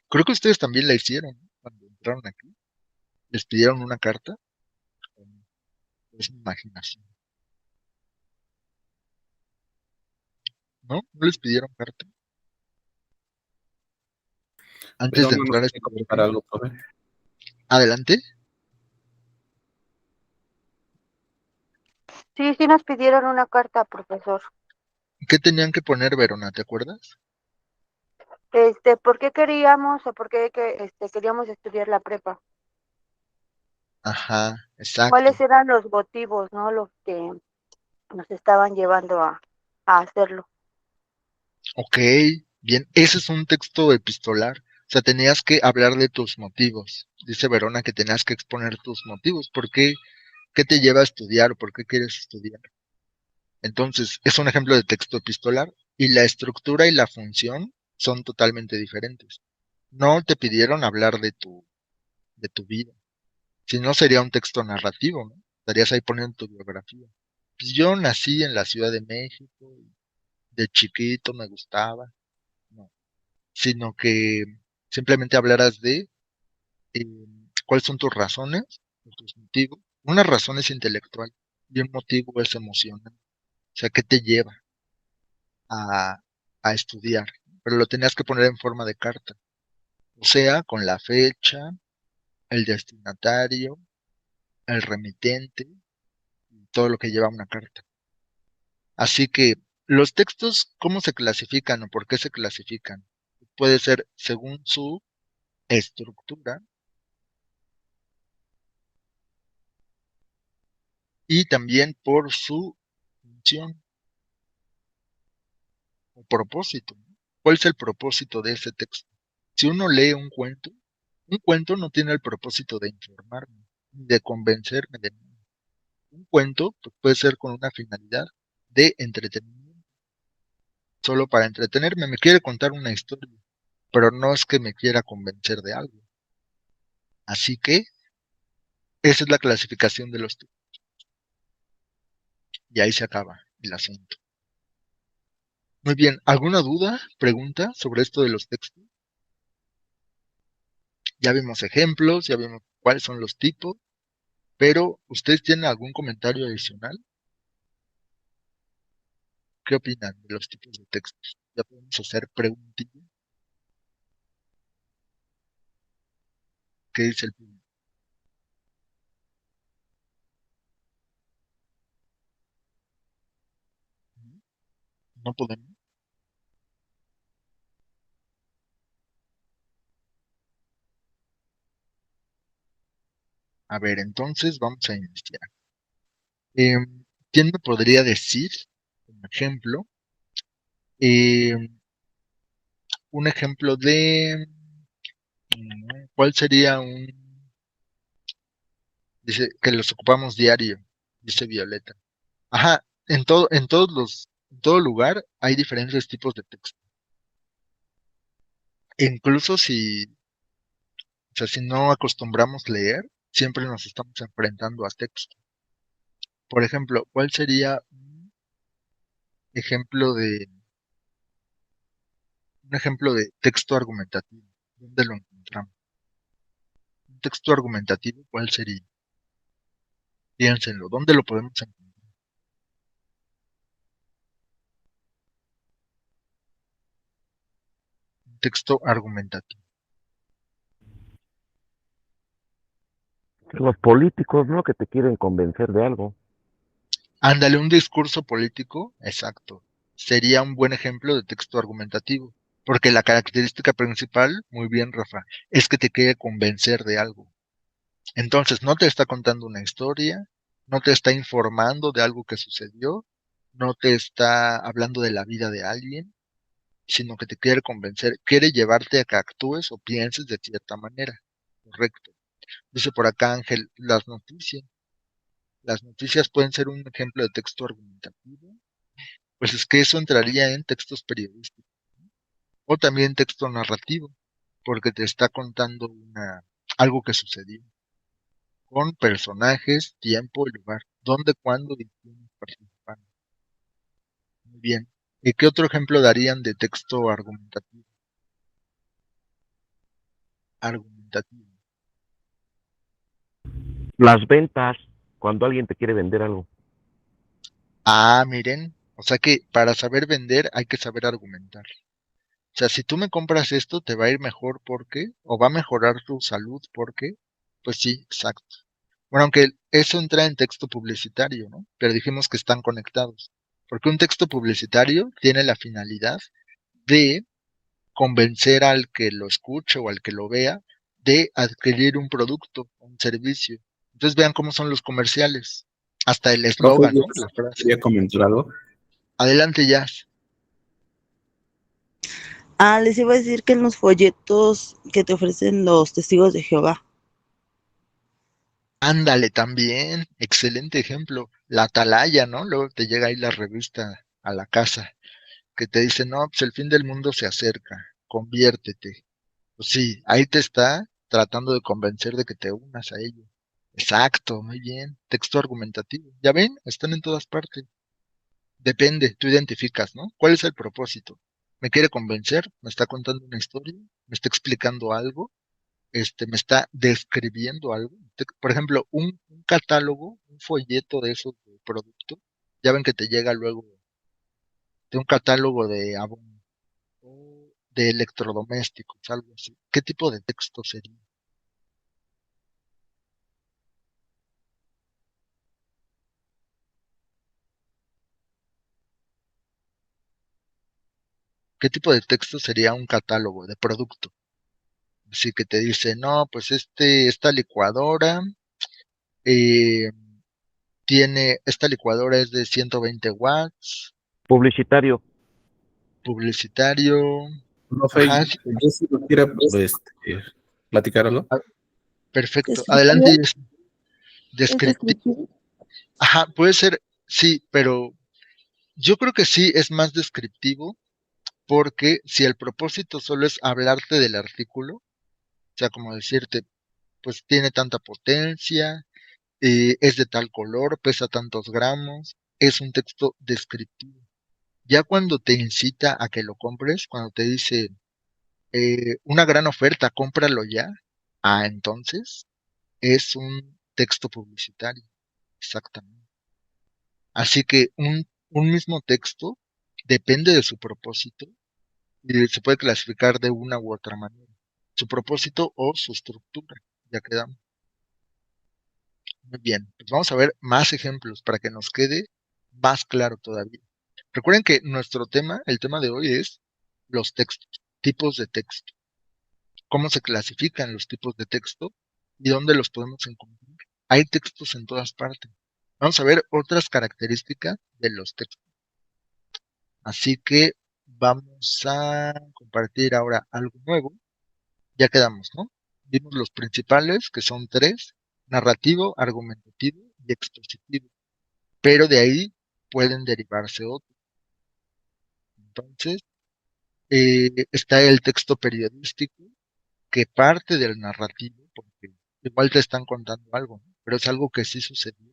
Creo que ustedes también la hicieron, ¿no? Cuando entraron aquí. ¿Les pidieron una carta? Es mi imaginación. ¿No? ¿No les pidieron carta antes de Perdón, no entrar a sé estudiar comentar aquí? algo, profe. Adelante. Sí, sí nos pidieron una carta, profesor. ¿Qué tenían que poner, Verona? ¿Te acuerdas? ¿Por qué queríamos o por qué queríamos estudiar la prepa? Ajá, exacto. ¿Cuáles eran los motivos, no? Los que nos estaban llevando a hacerlo. Ok, bien, ese es un texto epistolar. O sea, tenías que hablar de tus motivos. Dice Verona que tenías que exponer tus motivos. ¿Por qué? ¿Qué te lleva a estudiar o por qué quieres estudiar? Entonces, es un ejemplo de texto epistolar y la estructura y la función son totalmente diferentes. No te pidieron hablar de tu vida. Si no, sería un texto narrativo, ¿no? Estarías ahí poniendo tu biografía. Pues yo nací en la Ciudad de México, y de chiquito me gustaba, no, sino que simplemente hablaras de eh, cuáles son tus razones, tus motivos. Una razón es intelectual y un motivo es emocional. O sea, ¿qué te lleva a, a estudiar? Pero lo tenías que poner en forma de carta. O sea, con la fecha, el destinatario, el remitente, y todo lo que lleva una carta. Así que los textos, ¿cómo se clasifican o por qué se clasifican? Puede ser según su estructura y también por su función o propósito, ¿no? ¿Cuál es el propósito de ese texto? Si uno lee un cuento no tiene el propósito de informarme, ni de convencerme de nada. Un cuento pues, puede ser con una finalidad de entretenimiento, solo para entretenerme. Me quiere contar una historia, pero no es que me quiera convencer de algo. Así que esa es la clasificación de los textos. Y ahí se acaba el asunto. Muy bien, ¿alguna duda, pregunta sobre esto de los textos? Ya vimos ejemplos, ya vimos cuáles son los tipos, pero ¿ustedes tienen algún comentario adicional? ¿Qué opinan de los tipos de textos? Ya podemos hacer preguntillas. ¿Qué dice el público? No podemos. A ver, entonces vamos a iniciar. ¿Quién me podría decir, un ejemplo, un ejemplo de cuál sería dice que los ocupamos diario, dice Violeta. Ajá, en todo lugar hay diferentes tipos de texto. Incluso o sea, si no acostumbramos leer, siempre nos estamos enfrentando a texto. Por ejemplo, ¿cuál sería ejemplo de un ejemplo de texto argumentativo? ¿Dónde lo encontramos? Un texto argumentativo, ¿cuál sería? Piénsenlo, ¿dónde lo podemos encontrar? Un texto argumentativo. Los políticos, ¿no? Que te quieren convencer de algo. Ándale, un discurso político, exacto. Sería un buen ejemplo de texto argumentativo, porque la característica principal, muy bien, Rafa, es que te quiere convencer de algo. Entonces, no te está contando una historia, no te está informando de algo que sucedió, no te está hablando de la vida de alguien, sino que te quiere convencer, quiere llevarte a que actúes o pienses de cierta manera. Correcto. Dice por acá Ángel, las noticias. Las noticias pueden ser un ejemplo de texto argumentativo. Pues es que eso entraría en textos periodísticos o también texto narrativo, porque te está contando algo que sucedió con personajes, tiempo y lugar, dónde, cuándo y quiénes participaron. Muy bien. ¿Y qué otro ejemplo darían de texto argumentativo? Argumentativo. Las ventas, cuando alguien te quiere vender algo. Ah, miren, o sea que para saber vender hay que saber argumentar. O sea, si tú me compras esto, te va a ir mejor porque, o va a mejorar tu salud porque, pues sí, exacto. Bueno, aunque eso entra en texto publicitario, ¿no? Pero dijimos que están conectados. Porque un texto publicitario tiene la finalidad de convencer al que lo escuche o al que lo vea de adquirir un producto o un servicio. Entonces vean cómo son los comerciales. Hasta el Profe, eslogan, yo ¿no? La frase. quería comentar algo. Adelante, ya. Les iba a decir que en los folletos que te ofrecen los testigos de Jehová. Ándale también. Excelente ejemplo. La atalaya, ¿no? Luego te llega ahí la revista a la casa que te dice, no, pues el fin del mundo se acerca, conviértete. Pues sí, ahí te está tratando de convencer de que te unas a ello. Exacto, muy bien. Texto argumentativo. ¿Ya ven? Están en todas partes. Depende, tú identificas, ¿no? ¿Cuál es el propósito? ¿Me quiere convencer? ¿Me está contando una historia? ¿Me está explicando algo? ¿Me está describiendo algo? Por ejemplo, un catálogo, un folleto de esos de producto, ya ven que te llega luego de un catálogo de o de electrodomésticos, algo así. ¿Qué tipo de texto sería? ¿Qué tipo de texto sería un catálogo de producto? Así que te dice, no, pues esta licuadora eh, esta licuadora es de 120 watts, Publicitario. publicitario, Profe, ajá, yo si lo quiera platicar algo. perfecto. ¿Descriptivo? Adelante, Jessy. ¿Es descriptivo? Ajá, puede ser, sí, pero yo creo que sí es más descriptivo porque si el propósito solo es hablarte del artículo, o sea, como decirte, pues tiene tanta potencia, es de tal color, pesa tantos gramos, es un texto descriptivo. Ya cuando te incita a que lo compres, cuando te dice una gran oferta, cómpralo ya, entonces es un texto publicitario, exactamente. Así que un mismo texto depende de su propósito y se puede clasificar de una u otra manera, su propósito o su estructura. Ya quedamos. Muy bien, pues vamos a ver más ejemplos para que nos quede más claro todavía. Recuerden que nuestro tema, el tema de hoy es los textos, tipos de texto, cómo se clasifican los tipos de texto y dónde los podemos encontrar. Hay textos en todas partes. Vamos a ver otras características de los textos. Así que vamos a compartir ahora algo nuevo. Ya quedamos, ¿no? Vimos los principales, que son 3, narrativo, argumentativo y expositivo. Pero de ahí pueden derivarse otros. Entonces, está el texto periodístico, que parte del narrativo, porque igual te están contando algo, ¿no? Pero es algo que sí sucedió.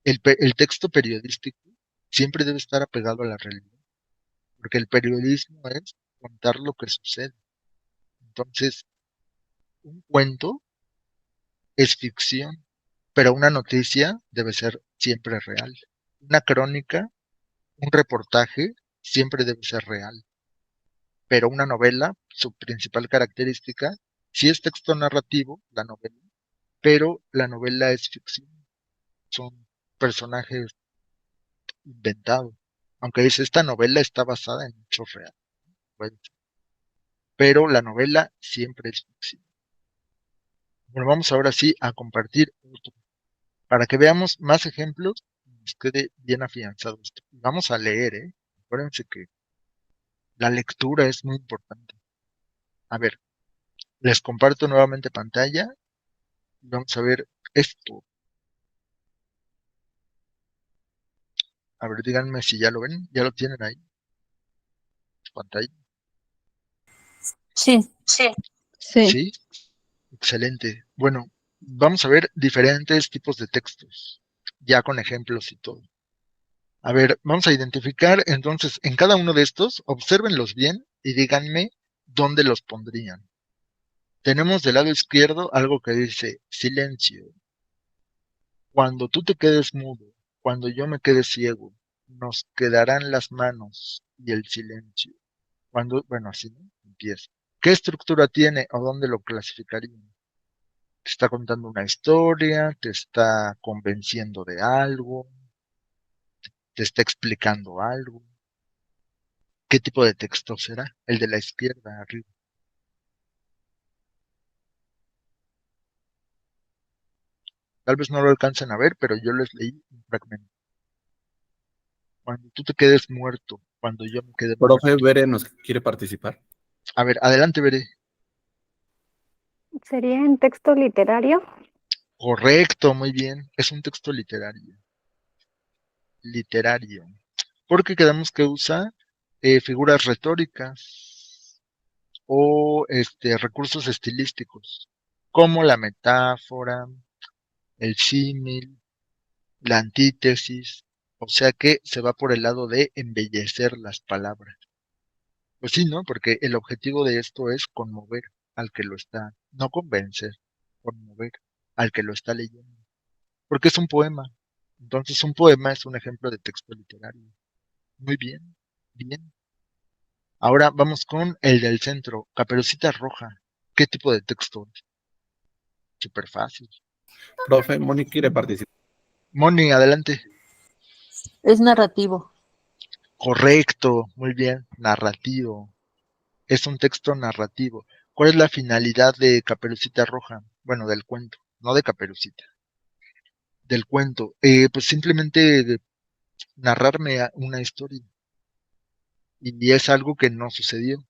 El texto periodístico siempre debe estar apegado a la realidad, porque el periodismo es contar lo que sucede. Entonces, un cuento es ficción, pero una noticia debe ser siempre real. Una crónica, un reportaje, siempre debe ser real. Pero una novela, su principal característica, sí es texto narrativo, la novela, pero la novela es ficción. Son personajes inventados. Aunque dice, esta novela está basada en hechos reales. Puede ser. Pero la novela siempre es ficción. Bueno, vamos ahora sí a compartir otro, para que veamos más ejemplos y nos quede bien afianzado esto. Vamos a leer, ¿eh? Acuérdense que la lectura es muy importante. A ver, les comparto nuevamente pantalla y vamos a ver esto. A ver, díganme si ya lo ven, ya lo tienen ahí, pantalla. Sí, Sí. Sí, excelente. Bueno, vamos a ver diferentes tipos de textos, ya con ejemplos y todo. A ver, vamos a identificar entonces en cada uno de estos, obsérvenlos bien y díganme dónde los pondrían. Tenemos del lado izquierdo algo que dice silencio. Cuando tú te quedes mudo, cuando yo me quede ciego, nos quedarán las manos y el silencio. Bueno, así, ¿no? Empieza. ¿Qué estructura tiene o dónde lo clasificarían? Te está contando una historia, te está convenciendo de algo, te está explicando algo. ¿Qué tipo de texto será? El de la izquierda arriba. Tal vez no lo alcancen a ver, pero yo les leí un fragmento. Cuando tú te quedes muerto, cuando yo me quede muerto. Profe Bere nos quiere participar. A ver, adelante, Veré. ¿Sería en texto literario? Correcto, muy bien. Es un texto literario. Literario. Porque quedamos que usa figuras retóricas o recursos estilísticos, como la metáfora, el símil, la antítesis, o sea que se va por el lado de embellecer las palabras. Pues sí, ¿no? Porque el objetivo de esto es conmover al que lo está, no convencer, conmover al que lo está leyendo. Porque es un poema. Entonces un poema es un ejemplo de texto literario. Muy bien, bien. Ahora vamos con el del centro, Caperucita Roja. ¿Qué tipo de texto es? Súper fácil. Profe, Moni quiere participar. Moni, adelante. es narrativo. Correcto, muy bien, narrativo. Es un texto narrativo. ¿Cuál es la finalidad de Caperucita Roja? Bueno, del cuento, no de Caperucita, del cuento. Pues simplemente narrarme una historia. Y es algo que no sucedió,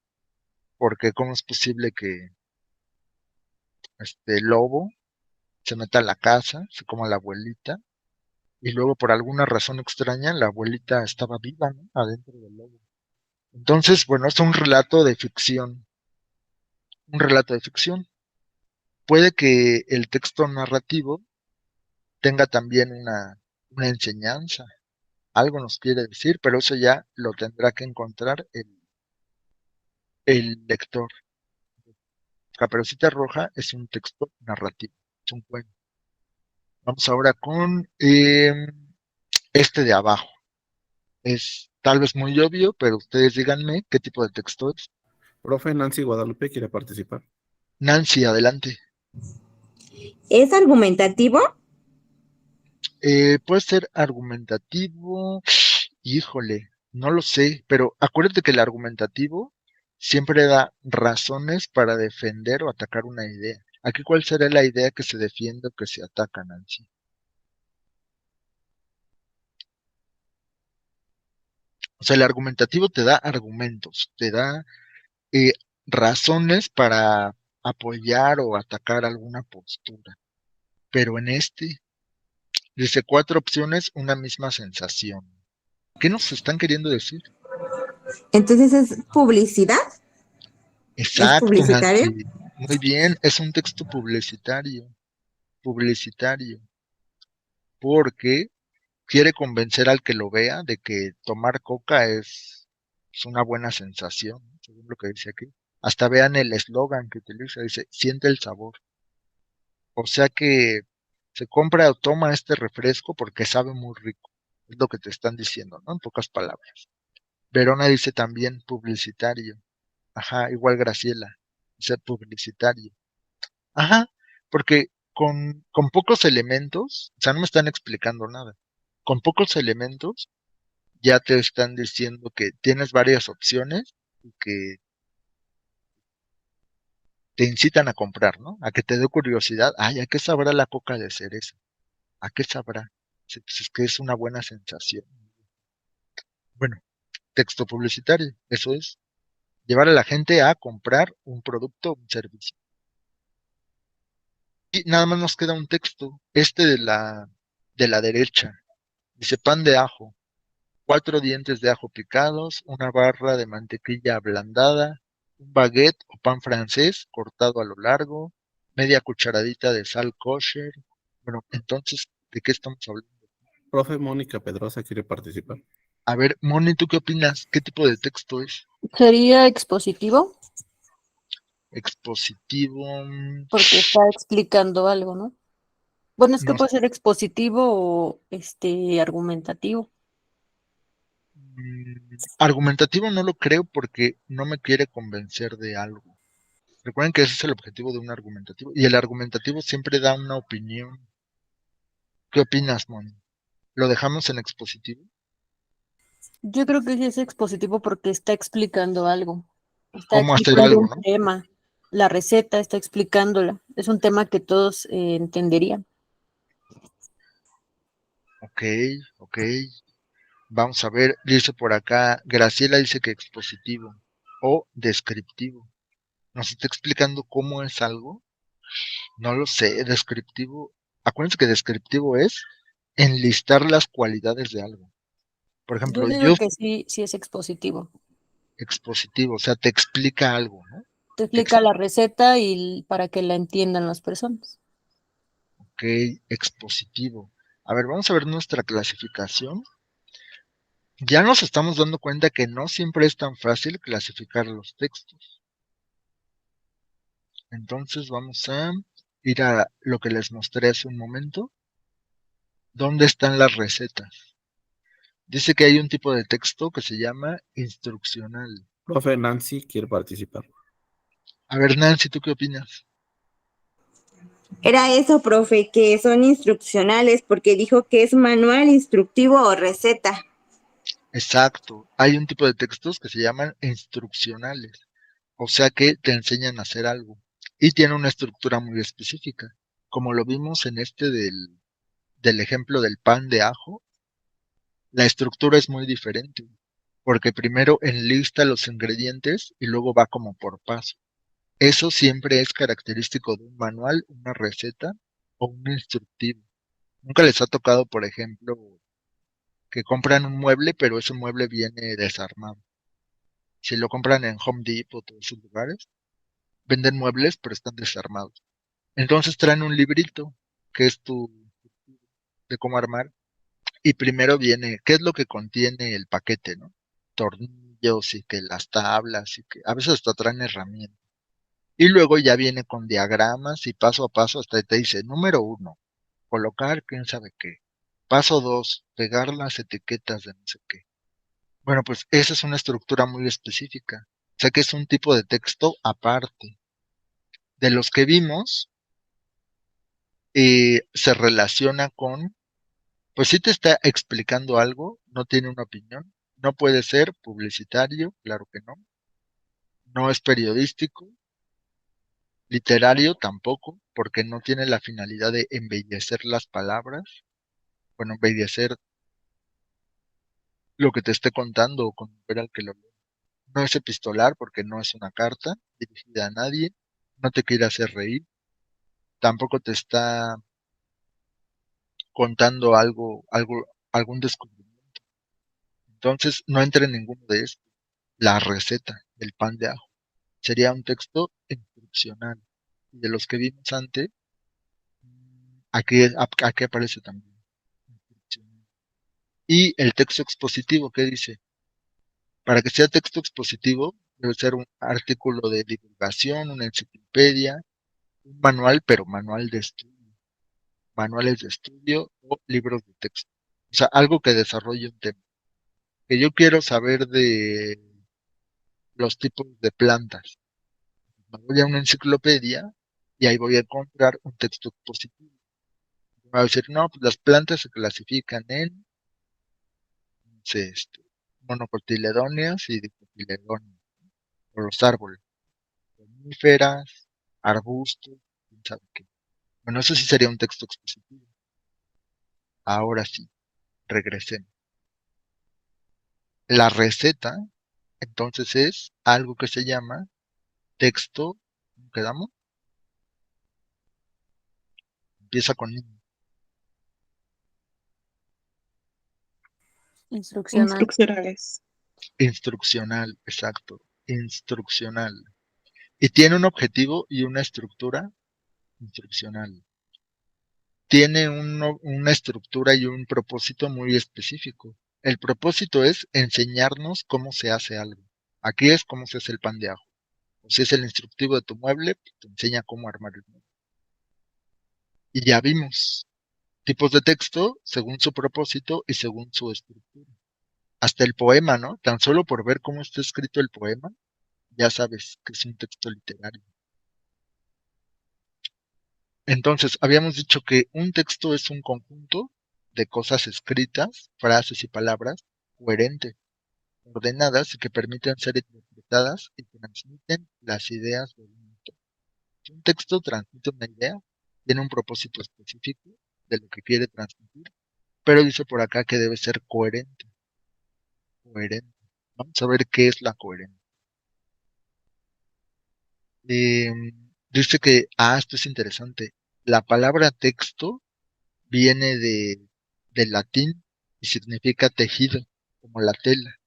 porque ¿cómo es posible que este lobo se meta a la casa, se coma a la abuelita, y luego por alguna razón extraña la abuelita estaba viva, ¿no? Adentro del lobo? Entonces, bueno, es un relato de ficción, un relato de ficción. Puede que el texto narrativo tenga también una enseñanza, algo nos quiere decir, pero eso ya lo tendrá que encontrar el lector. Caperucita Roja es un texto narrativo, es un cuento. Vamos ahora con este de abajo. Es tal vez muy obvio, pero ustedes díganme qué tipo de texto es. Profe Nancy Guadalupe quiere participar. Nancy, adelante. ¿Es argumentativo? Puede ser argumentativo, híjole, no lo sé, pero acuérdate que el argumentativo siempre da razones para defender o atacar una idea. Aquí, ¿cuál será la idea que se defiende o que se ataca, Nancy? O sea, el argumentativo te da argumentos, te da eh, razones para apoyar o atacar alguna postura. Pero en este, dice 4 opciones, una misma sensación. ¿Qué nos están queriendo decir? Entonces, ¿es publicidad? ¿Es Exacto, publicitario? Nancy. Muy bien, es un texto publicitario, porque quiere convencer al que lo vea de que tomar coca es una buena sensación, ¿no? Según lo que dice aquí. Hasta vean el eslogan que utiliza, dice, siente el sabor. O sea que se compra o toma este refresco porque sabe muy rico. Es lo que te están diciendo, ¿no? En pocas palabras. Verona dice también publicitario. Ajá, igual Graciela. Dice publicitario. Ajá, porque con pocos elementos, o sea, no me están explicando nada. Con pocos elementos ya te están diciendo que tienes varias opciones y que te incitan a comprar, ¿no? A que te dé curiosidad. Ay, ¿a qué sabrá la coca de cereza? ¿A qué sabrá? Sí, pues es que es una buena sensación. Bueno, texto publicitario, eso es llevar a la gente a comprar un producto o un servicio. Y nada más nos queda un texto, este de la derecha. Dice pan de ajo, 4 dientes de ajo picados, una barra de mantequilla ablandada, un baguette o pan francés cortado a lo largo, media cucharadita de sal kosher. Bueno, entonces, ¿de qué estamos hablando? Profe Mónica Pedrosa quiere participar. A ver, Moni, ¿tú qué opinas? ¿Qué tipo de texto es? ¿Sería expositivo? Expositivo, Porque está explicando algo, ¿no? Bueno, es que no, puede ser expositivo o argumentativo. argumentativo no lo creo porque no me quiere convencer de algo. Recuerden que ese es el objetivo de un argumentativo. Y el argumentativo siempre da una opinión. ¿Qué opinas, Moni? ¿Lo dejamos en expositivo? Yo creo que sí es expositivo porque está explicando algo. Está ¿Cómo hacer explicando algo, un no? tema. La receta está explicándola. Es un tema que todos entenderían. Ok, ok. Vamos a ver, dice por acá, Graciela dice que expositivo o descriptivo. ¿Nos está explicando cómo es algo? No lo sé, descriptivo. Acuérdense que descriptivo es enlistar las cualidades de algo. Por Yo ejemplo, digo que sí, sí es expositivo. expositivo, o sea, te explica algo, ¿no? Te explica la receta y para que la entiendan las personas. Ok, expositivo. A ver, vamos a ver nuestra clasificación. Ya nos estamos dando cuenta que no siempre es tan fácil clasificar los textos. Entonces vamos a ir a lo que les mostré hace un momento. ¿Dónde están las recetas? Dice que hay un tipo de texto que se llama instruccional. Profe Nancy quiere participar. A ver, Nancy, ¿tú qué opinas? Era eso, profe, que son instruccionales porque dijo que es manual, instructivo o receta. Exacto. Hay un tipo de textos que se llaman instruccionales. O sea que te enseñan a hacer algo. Y tiene una estructura muy específica. Como lo vimos en este del ejemplo del pan de ajo, la estructura es muy diferente. Porque primero enlista los ingredientes y luego va como por paso. Eso siempre es característico de un manual, una receta o un instructivo. Nunca les ha tocado, por ejemplo, que compran un mueble, pero ese mueble viene desarmado. Si lo compran en Home Depot o todos esos lugares, venden muebles, pero están desarmados. Entonces traen un librito, que es de cómo armar, y primero viene, ¿qué es lo que contiene el paquete, no? Tornillos y que las tablas y que a veces hasta traen herramientas. Y luego ya viene con diagramas y paso a paso hasta te dice, número 1, colocar quién sabe qué. Paso 2, pegar las etiquetas de no sé qué. Bueno, pues esa es una estructura muy específica. O sea que es un tipo de texto aparte. De los que vimos, se relaciona con, pues sí te está explicando algo, no tiene una opinión, no puede ser publicitario, claro que no, no es periodístico, literario tampoco, porque no tiene la finalidad de embellecer las palabras, bueno, embellecer lo que te esté contando o conmover al que lo lee. No es epistolar porque no es una carta dirigida a nadie, no te quiere hacer reír, tampoco te está contando algún descubrimiento. Entonces, no entra en ninguno de estos. La receta del pan de ajo sería un texto instruccional. Y de los que vimos antes, aquí aparece también. Instruccional. Y el texto expositivo, ¿qué dice? Para que sea texto expositivo, debe ser un artículo de divulgación, una enciclopedia, un manual, pero manual de estudio, manuales de estudio o libros de texto. O sea, algo que desarrolle un tema. Que yo quiero saber de los tipos de plantas. Me voy a una enciclopedia y ahí voy a encontrar un texto expositivo. Me va a decir, no, pues las plantas se clasifican en no sé, monocotiledóneas y dicotiledóneas, o los árboles, coníferas, arbustos, quién sabe qué. Bueno, eso sí sería un texto expositivo. Ahora sí, regresemos. La receta, entonces, es algo que se llama texto, ¿cómo quedamos? Empieza con I. Instruccional. Instruccionales. Instruccional, exacto, instruccional. Y tiene un objetivo y una estructura instruccional. Tiene una estructura y un propósito muy específico. El propósito es enseñarnos cómo se hace algo. Aquí es cómo se hace el pan de ajo. O si es el instructivo de tu mueble, pues te enseña cómo armar el mueble. Y ya vimos tipos de texto según su propósito y según su estructura. Hasta el poema, ¿no? Tan solo por ver cómo está escrito el poema, ya sabes que es un texto literario. Entonces, habíamos dicho que un texto es un conjunto de cosas escritas, frases y palabras coherentes, ordenadas y que permiten ser interpretadas y transmiten las ideas del autor. Si un texto transmite una idea, tiene un propósito específico de lo que quiere transmitir, pero dice por acá que debe ser coherente. Coherente. Vamos a ver qué es la coherencia. Dice que, esto es interesante. La palabra texto viene del latín y significa tejido, como la tela.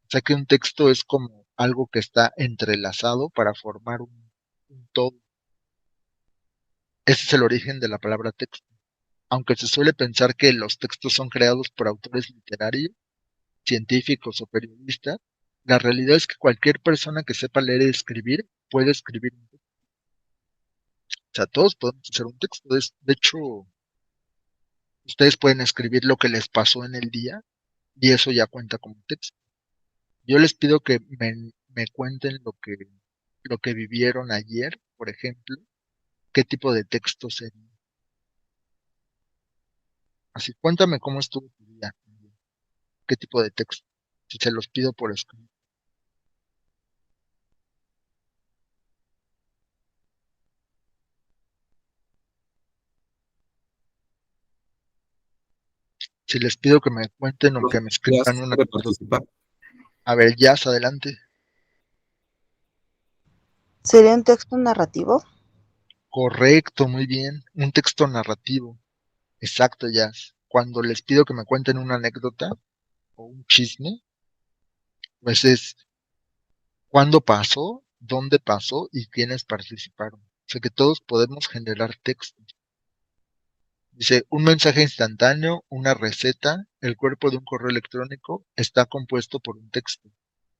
O sea que un texto es como algo que está entrelazado para formar un todo. Ese es el origen de la palabra texto. Aunque se suele pensar que los textos son creados por autores literarios, científicos o periodistas, la realidad es que cualquier persona que sepa leer y escribir puede escribir un texto. O sea, todos podemos hacer un texto. De hecho, ustedes pueden escribir lo que les pasó en el día y eso ya cuenta como texto. Yo les pido que me cuenten lo que vivieron ayer, por ejemplo, qué tipo de texto sería. Así, cuéntame cómo estuvo tu día, qué tipo de texto, si se los pido por escrito. Si les pido que me cuenten o que me escriban una ¿Puede cosa. participar? A ver, Jazz, adelante. ¿Sería un texto narrativo? Correcto, muy bien. Un texto narrativo. Exacto, Jazz. Cuando les pido que me cuenten una anécdota o un chisme, pues es cuándo pasó, dónde pasó y quiénes participaron. O sea que todos podemos generar textos. Dice, un mensaje instantáneo, una receta, el cuerpo de un correo electrónico está compuesto por un texto,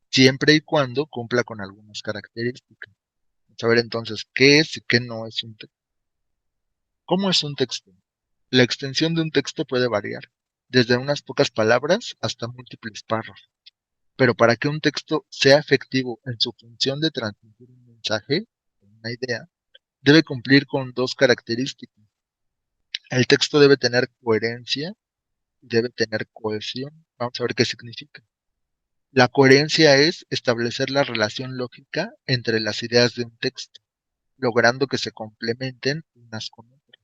siempre y cuando cumpla con algunas características. Vamos a ver entonces qué es y qué no es un texto. ¿Cómo es un texto? La extensión de un texto puede variar, desde unas pocas palabras hasta múltiples párrafos. Pero para que un texto sea efectivo en su función de transmitir un mensaje, una idea, debe cumplir con dos características. El texto debe tener coherencia, debe tener cohesión. Vamos a ver qué significa. La coherencia es establecer la relación lógica entre las ideas de un texto, logrando que se complementen unas con otras.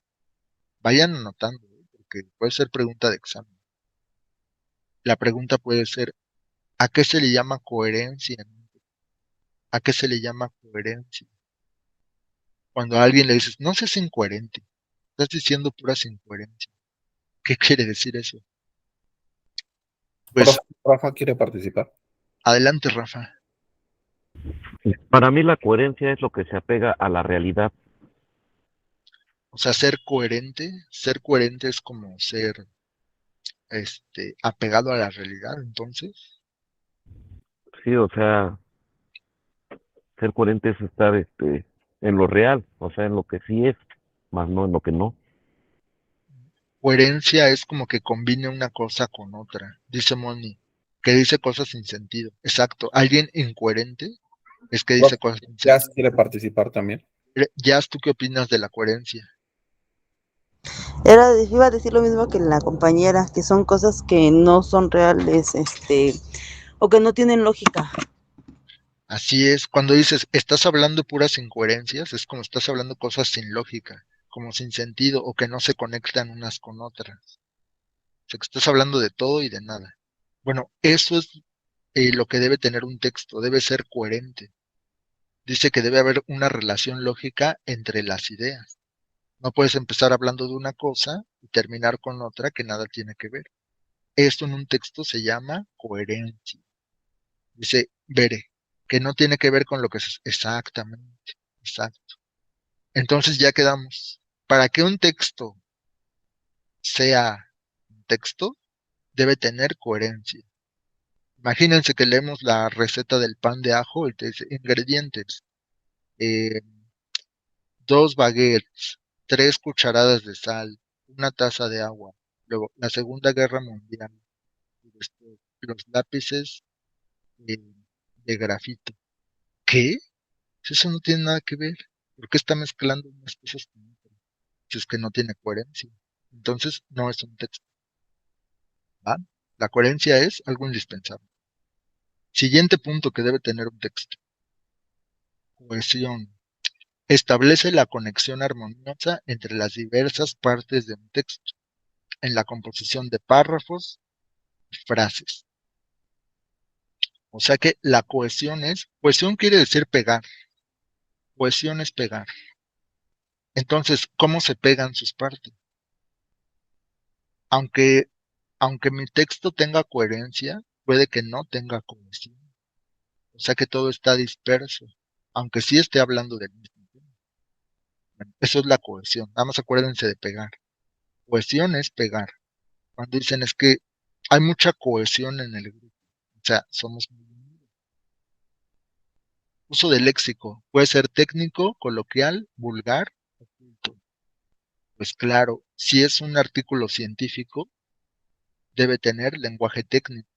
Vayan anotando, porque puede ser pregunta de examen. La pregunta puede ser, ¿a qué se le llama coherencia? ¿A qué se le llama coherencia? Cuando a alguien le dices, no seas incoherente, estás diciendo puras incoherencias. ¿Qué quiere decir eso? Pues Rafa quiere participar. adelante, Rafa. Para mí la coherencia es lo que se apega a la realidad. O sea, ser coherente es como ser apegado a la realidad, entonces. Sí, o sea, ser coherente es estar en lo real, o sea, en lo que sí es, más no en lo que no. Coherencia es como que combine una cosa con otra, dice Moni, que dice cosas sin sentido. Exacto. Alguien incoherente es que dice cosas sin Jazz sentido. quiere participar también. Jazz, ¿tú qué opinas de la coherencia? Iba a decir lo mismo que la compañera, que son cosas que no son reales, o que no tienen lógica. Así es, cuando dices, estás hablando puras incoherencias, es como estás hablando cosas sin lógica, como sin sentido, o que no se conectan unas con otras. O sea, que estás hablando de todo y de nada. Bueno, eso es lo que debe tener un texto, debe ser coherente. Dice que debe haber una relación lógica entre las ideas. No puedes empezar hablando de una cosa y terminar con otra que nada tiene que ver. Esto en un texto se llama coherencia. Dice, veré, que no tiene que ver con lo que es exactamente. Exacto. Entonces ya quedamos. Para que un texto sea un texto, debe tener coherencia. Imagínense que leemos la receta del pan de ajo y te dice ingredientes. 2 baguettes, 3 cucharadas de sal, 1 taza de agua. Luego, la Segunda Guerra Mundial. Y después, los lápices eh, de grafito. ¿Qué? Si eso no tiene nada que ver. ¿Por qué está mezclando unas cosas con otras? Si es que no tiene coherencia. Entonces, no es un texto. ¿Va? La coherencia es algo indispensable. Siguiente punto que debe tener un texto. Cohesión. Establece la conexión armoniosa entre las diversas partes de un texto, en la composición de párrafos y frases. O sea que la cohesión quiere decir pegar. Cohesión es pegar. Entonces, ¿cómo se pegan sus partes? Aunque, aunque mi texto tenga coherencia, puede que no tenga cohesión. O sea que todo está disperso, aunque sí esté hablando del mismo tema. Bueno, eso es la cohesión. Nada más acuérdense de pegar. Cohesión es pegar. Cuando dicen es que hay mucha cohesión en el grupo. O sea, somos muy unidos. Uso del léxico. Puede ser técnico, coloquial, vulgar, oculto. Pues claro, si es un artículo científico, debe tener lenguaje técnico.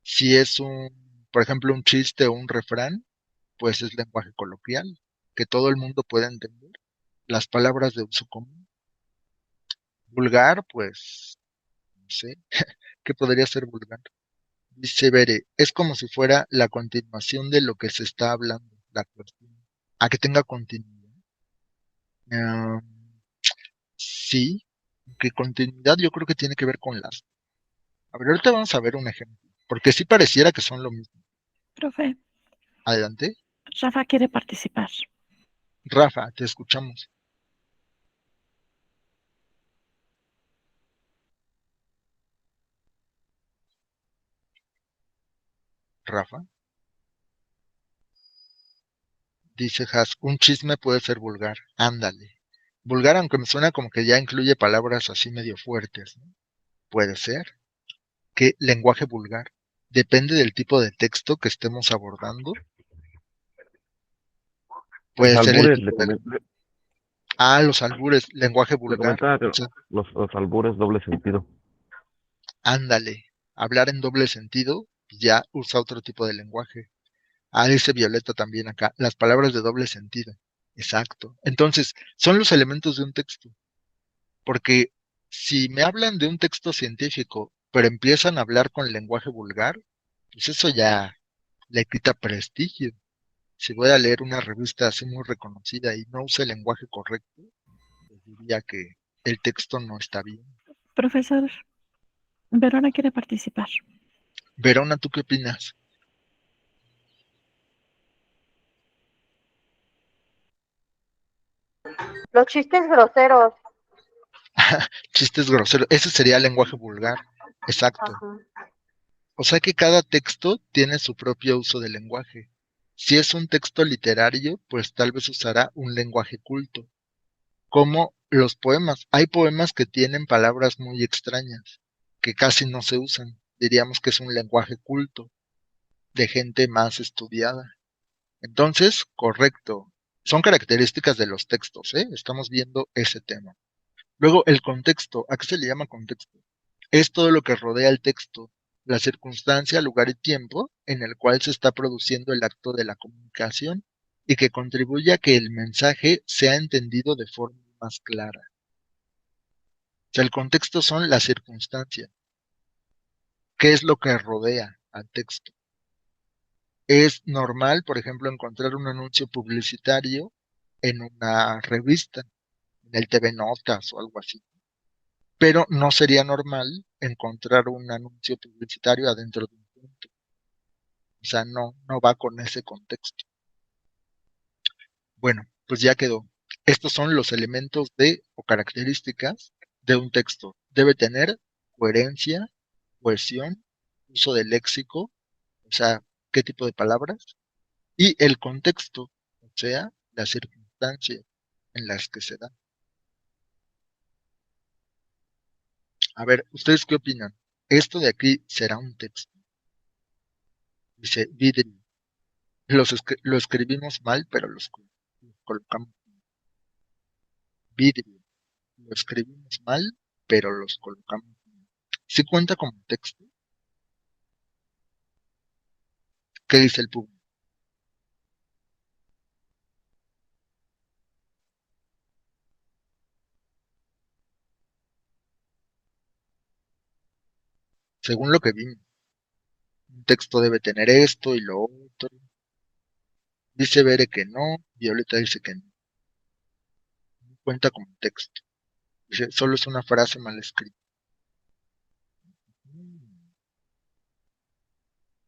Si es por ejemplo, un chiste o un refrán, pues es lenguaje coloquial, que todo el mundo pueda entender. Las palabras de uso común. Vulgar, pues, no sé, ¿qué podría ser vulgar? Dice Bere, es como si fuera la continuación de lo que se está hablando, la cuestión. A que tenga continuidad. Ah, sí, que continuidad yo creo que tiene que ver con las. A ver, ahorita vamos a ver un ejemplo, porque sí pareciera que son lo mismo. Profe, Adelante. Rafa quiere participar. Rafa, te escuchamos. Rafa. Dice Has, un chisme puede ser vulgar. Ándale. Vulgar, aunque me suena como que ya incluye palabras así medio fuertes, ¿no? Puede ser. ¿Qué lenguaje vulgar? Depende del tipo de texto que estemos abordando. Los Puede ser el albures, tipo de... Ah, los albures, lenguaje le vulgar. comentaba que O sea, los albures doble sentido. ándale. Hablar en doble sentido, ya usa otro tipo de lenguaje. Ah, dice Violeta también acá. Las palabras de doble sentido. Exacto. Entonces, son los elementos de un texto. Porque si me hablan de un texto científico, pero empiezan a hablar con lenguaje vulgar, pues eso ya le quita prestigio. Si voy a leer una revista así muy reconocida y no usa el lenguaje correcto, pues diría que el texto no está bien. Profesor, Verona quiere participar. Verona, ¿tú qué opinas? Los chistes groseros. Chistes groseros. Ese sería lenguaje vulgar. Exacto. Ajá. O sea que cada texto tiene su propio uso de lenguaje. Si es un texto literario, pues tal vez usará un lenguaje culto, como los poemas. Hay poemas que tienen palabras muy extrañas, que casi no se usan. Diríamos que es un lenguaje culto, de gente más estudiada. Entonces, correcto. Son características de los textos, ¿eh? Estamos viendo ese tema. Luego, el contexto. ¿A qué se le llama contexto? Es todo lo que rodea el texto, la circunstancia, lugar y tiempo en el cual se está produciendo el acto de la comunicación y que contribuye a que el mensaje sea entendido de forma más clara. O sea, el contexto son las circunstancias. ¿Qué es lo que rodea al texto? Es normal, por ejemplo, encontrar un anuncio publicitario en una revista, en el TV Notas o algo así. Pero no sería normal encontrar un anuncio publicitario adentro de un punto. O sea, no va con ese contexto. Bueno, pues ya quedó. Estos son los elementos de o características de un texto. Debe tener coherencia, cohesión, uso de léxico, o sea, qué tipo de palabras, y el contexto, o sea, las circunstancias en las que se da. A ver, ¿ustedes qué opinan? ¿Esto de aquí será un texto? Dice vidrio. Lo escribimos mal, pero los colocamos vidrio. Lo escribimos mal, pero los colocamos bien. ¿Sí cuenta como texto? ¿Qué dice el público? Según lo que vimos, un texto debe tener esto y lo otro. Dice Bere que no, Violeta dice que no. No cuenta como texto. Dice, solo es una frase mal escrita.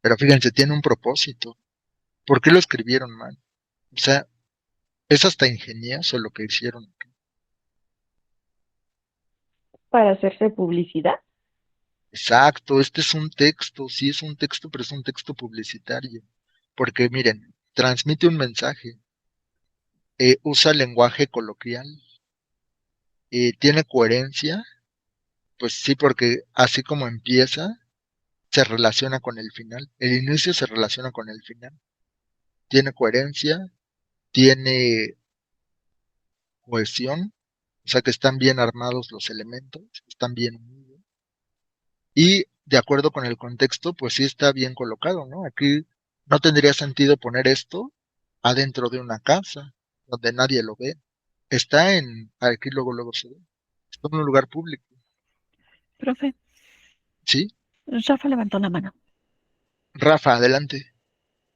Pero fíjense, tiene un propósito. ¿Por qué lo escribieron mal? O sea, es hasta ingenioso lo que hicieron aquí. Para hacerse publicidad. Exacto, este es un texto, sí es un texto, pero es un texto publicitario. Porque miren, transmite un mensaje, usa lenguaje coloquial, tiene coherencia, pues sí, porque así como empieza, se relaciona con el final. El inicio se relaciona con el final. Tiene coherencia, tiene cohesión, o sea que están bien armados los elementos, están bien unidos. Y de acuerdo con el contexto, pues sí está bien colocado, ¿no? Aquí no tendría sentido poner esto adentro de una casa, donde nadie lo ve. Está aquí luego se ve. Está en un lugar público, Profe, ¿sí? Rafa levantó la mano. Rafa, adelante.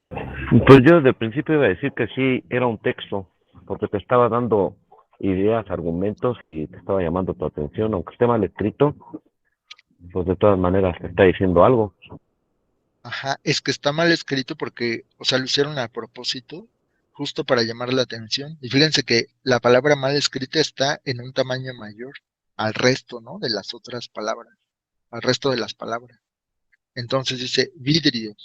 Pues yo desde el principio iba a decir que sí era un texto, porque te estaba dando ideas, argumentos y te estaba llamando tu atención, aunque esté mal escrito, pues de todas maneras te está diciendo algo. Ajá, es que está mal escrito porque, o sea, lo hicieron a propósito, justo para llamar la atención. Y fíjense que la palabra mal escrita está en un tamaño mayor al resto, ¿no? De las otras palabras, al resto de las palabras. Entonces dice vidrio,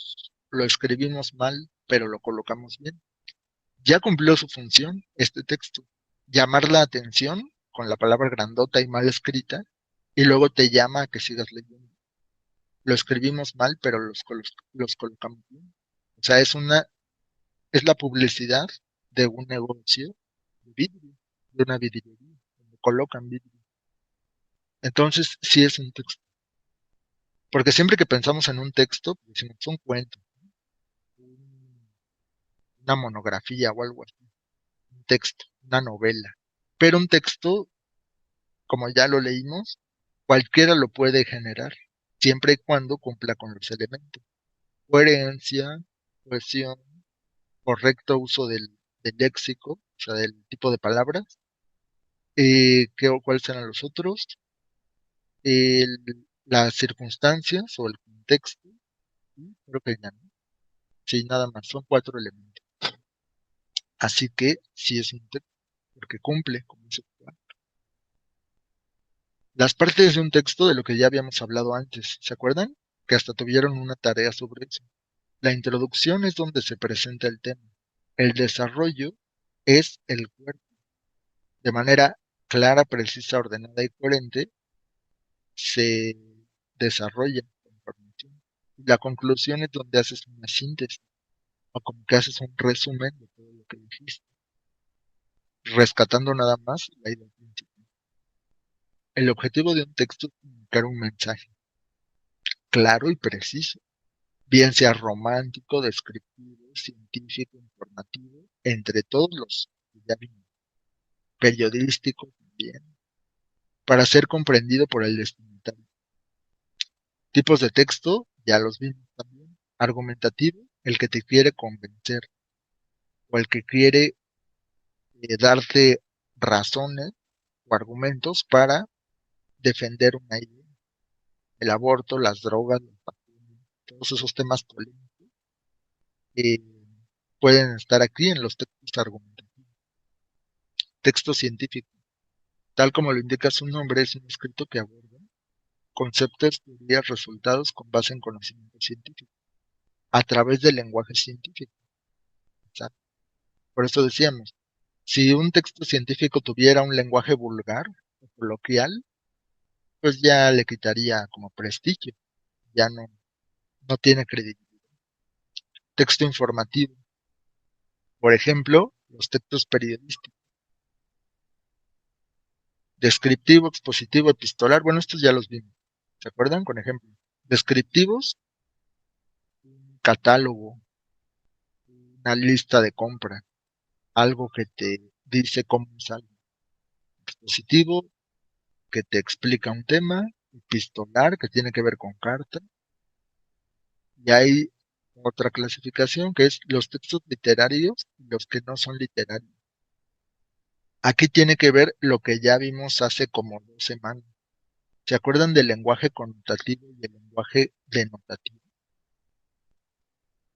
lo escribimos mal, pero lo colocamos bien. Ya cumplió su función este texto, llamar la atención con la palabra grandota y mal escrita, y luego te llama a que sigas leyendo. Lo escribimos mal, pero los colocamos bien. O sea, es la publicidad de un negocio de vidrio, de una vidriería, donde colocan vidrio. Entonces, sí es un texto. Porque siempre que pensamos en un texto, pues decimos, es un cuento, una monografía o algo así. Un texto, una novela. Pero un texto, como ya lo leímos, cualquiera lo puede generar, siempre y cuando cumpla con los elementos. Coherencia, cohesión, correcto uso del léxico, o sea, del tipo de palabras. ¿Cuáles serán los otros? Las circunstancias o el contexto. Creo que ya no. Sí, nada más, son 4 elementos. Así que sí es un texto, porque cumple con ese. Las partes de un texto de lo que ya habíamos hablado antes, ¿se acuerdan? Que hasta tuvieron una tarea sobre eso. La introducción es donde se presenta el tema. El desarrollo es el cuerpo. De manera clara, precisa, ordenada y coherente se desarrolla la información. La conclusión es donde haces una síntesis o como que haces un resumen de todo lo que dijiste, rescatando nada más la idea principal. El objetivo de un texto es comunicar un mensaje claro y preciso, bien sea romántico, descriptivo, científico, informativo, entre todos los que ya vimos, periodístico también, para ser comprendido por el destinatario. Tipos de texto, ya los vimos también. Argumentativo, el que te quiere convencer, o el que quiere darte razones o argumentos para defender una idea. El aborto, las drogas, los vacunas, todos esos temas polémicos pueden estar aquí en los textos argumentativos. Texto científico, tal como lo indica su nombre, es un escrito que aborda conceptos, teorías, resultados con base en conocimiento científico, a través del lenguaje científico. ¿Sabes? Por eso decíamos, si un texto científico tuviera un lenguaje vulgar o coloquial, pues ya le quitaría como prestigio, ya no tiene credibilidad. Texto informativo, por ejemplo, los textos periodísticos. Descriptivo, expositivo, epistolar, bueno, estos ya los vimos, ¿se acuerdan? Con ejemplo, descriptivos, un catálogo, una lista de compra, algo que te dice cómo es algo. Expositivo, que te explica un tema, epistolar, que tiene que ver con carta, y hay otra clasificación que es los textos literarios y los que no son literarios. Aquí tiene que ver lo que ya vimos hace como 2 semanas. ¿Se acuerdan del lenguaje connotativo y el lenguaje denotativo?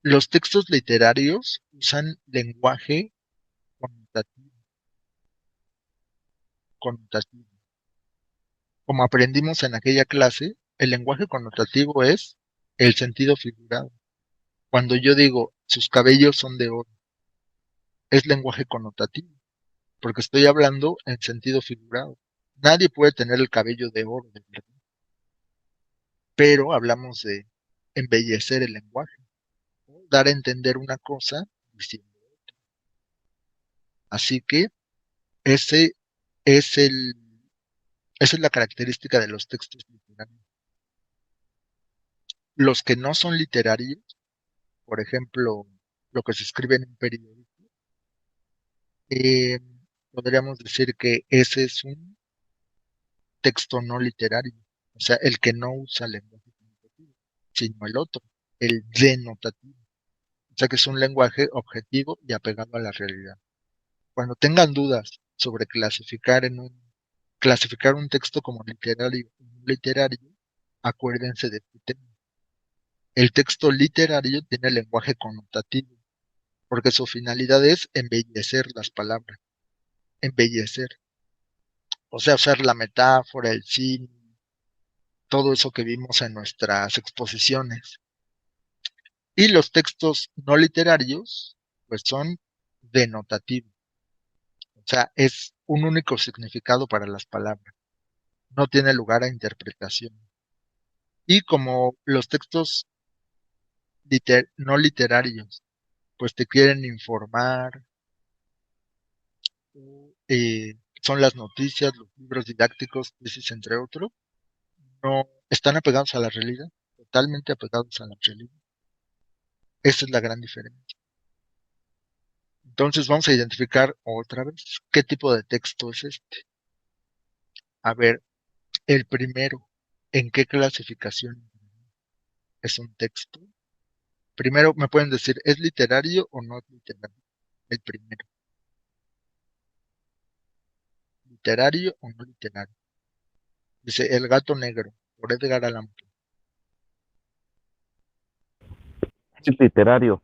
Los textos literarios usan lenguaje connotativo. Como aprendimos en aquella clase, el lenguaje connotativo es el sentido figurado. Cuando yo digo, sus cabellos son de oro, es lenguaje connotativo, porque estoy hablando en sentido figurado. Nadie puede tener el cabello de oro, de verdad. Pero hablamos de embellecer el lenguaje, dar a entender una cosa diciendo otra. Así que ese es esa es la característica de los textos literarios. Los que no son literarios, por ejemplo, lo que se escribe en un periódico, podríamos decir que ese es un texto no literario, o sea, el que no usa lenguaje connotativo, sino el otro, el denotativo, o sea, que es un lenguaje objetivo y apegado a la realidad. Cuando tengan dudas sobre clasificar un texto como literario o no literario, acuérdense de este tema. El texto literario tiene lenguaje connotativo, porque su finalidad es embellecer las palabras, embellecer. O sea, usar la metáfora, el cine, todo eso que vimos en nuestras exposiciones. Y los textos no literarios, pues son denotativos. O sea, es un único significado para las palabras. No tiene lugar a interpretación. Y como los textos no literarios, pues te quieren informar, son las noticias, los libros didácticos, tesis, entre otros, no están apegados a la realidad, totalmente apegados a la realidad. Esa es la gran diferencia. Entonces vamos a identificar otra vez qué tipo de texto es este. A ver, el primero, ¿en qué clasificación es un texto? Primero me pueden decir, ¿es literario o no es literario? El primero, ¿literario o no literario? Dice El gato negro, por Edgar Allan Poe. Es literario.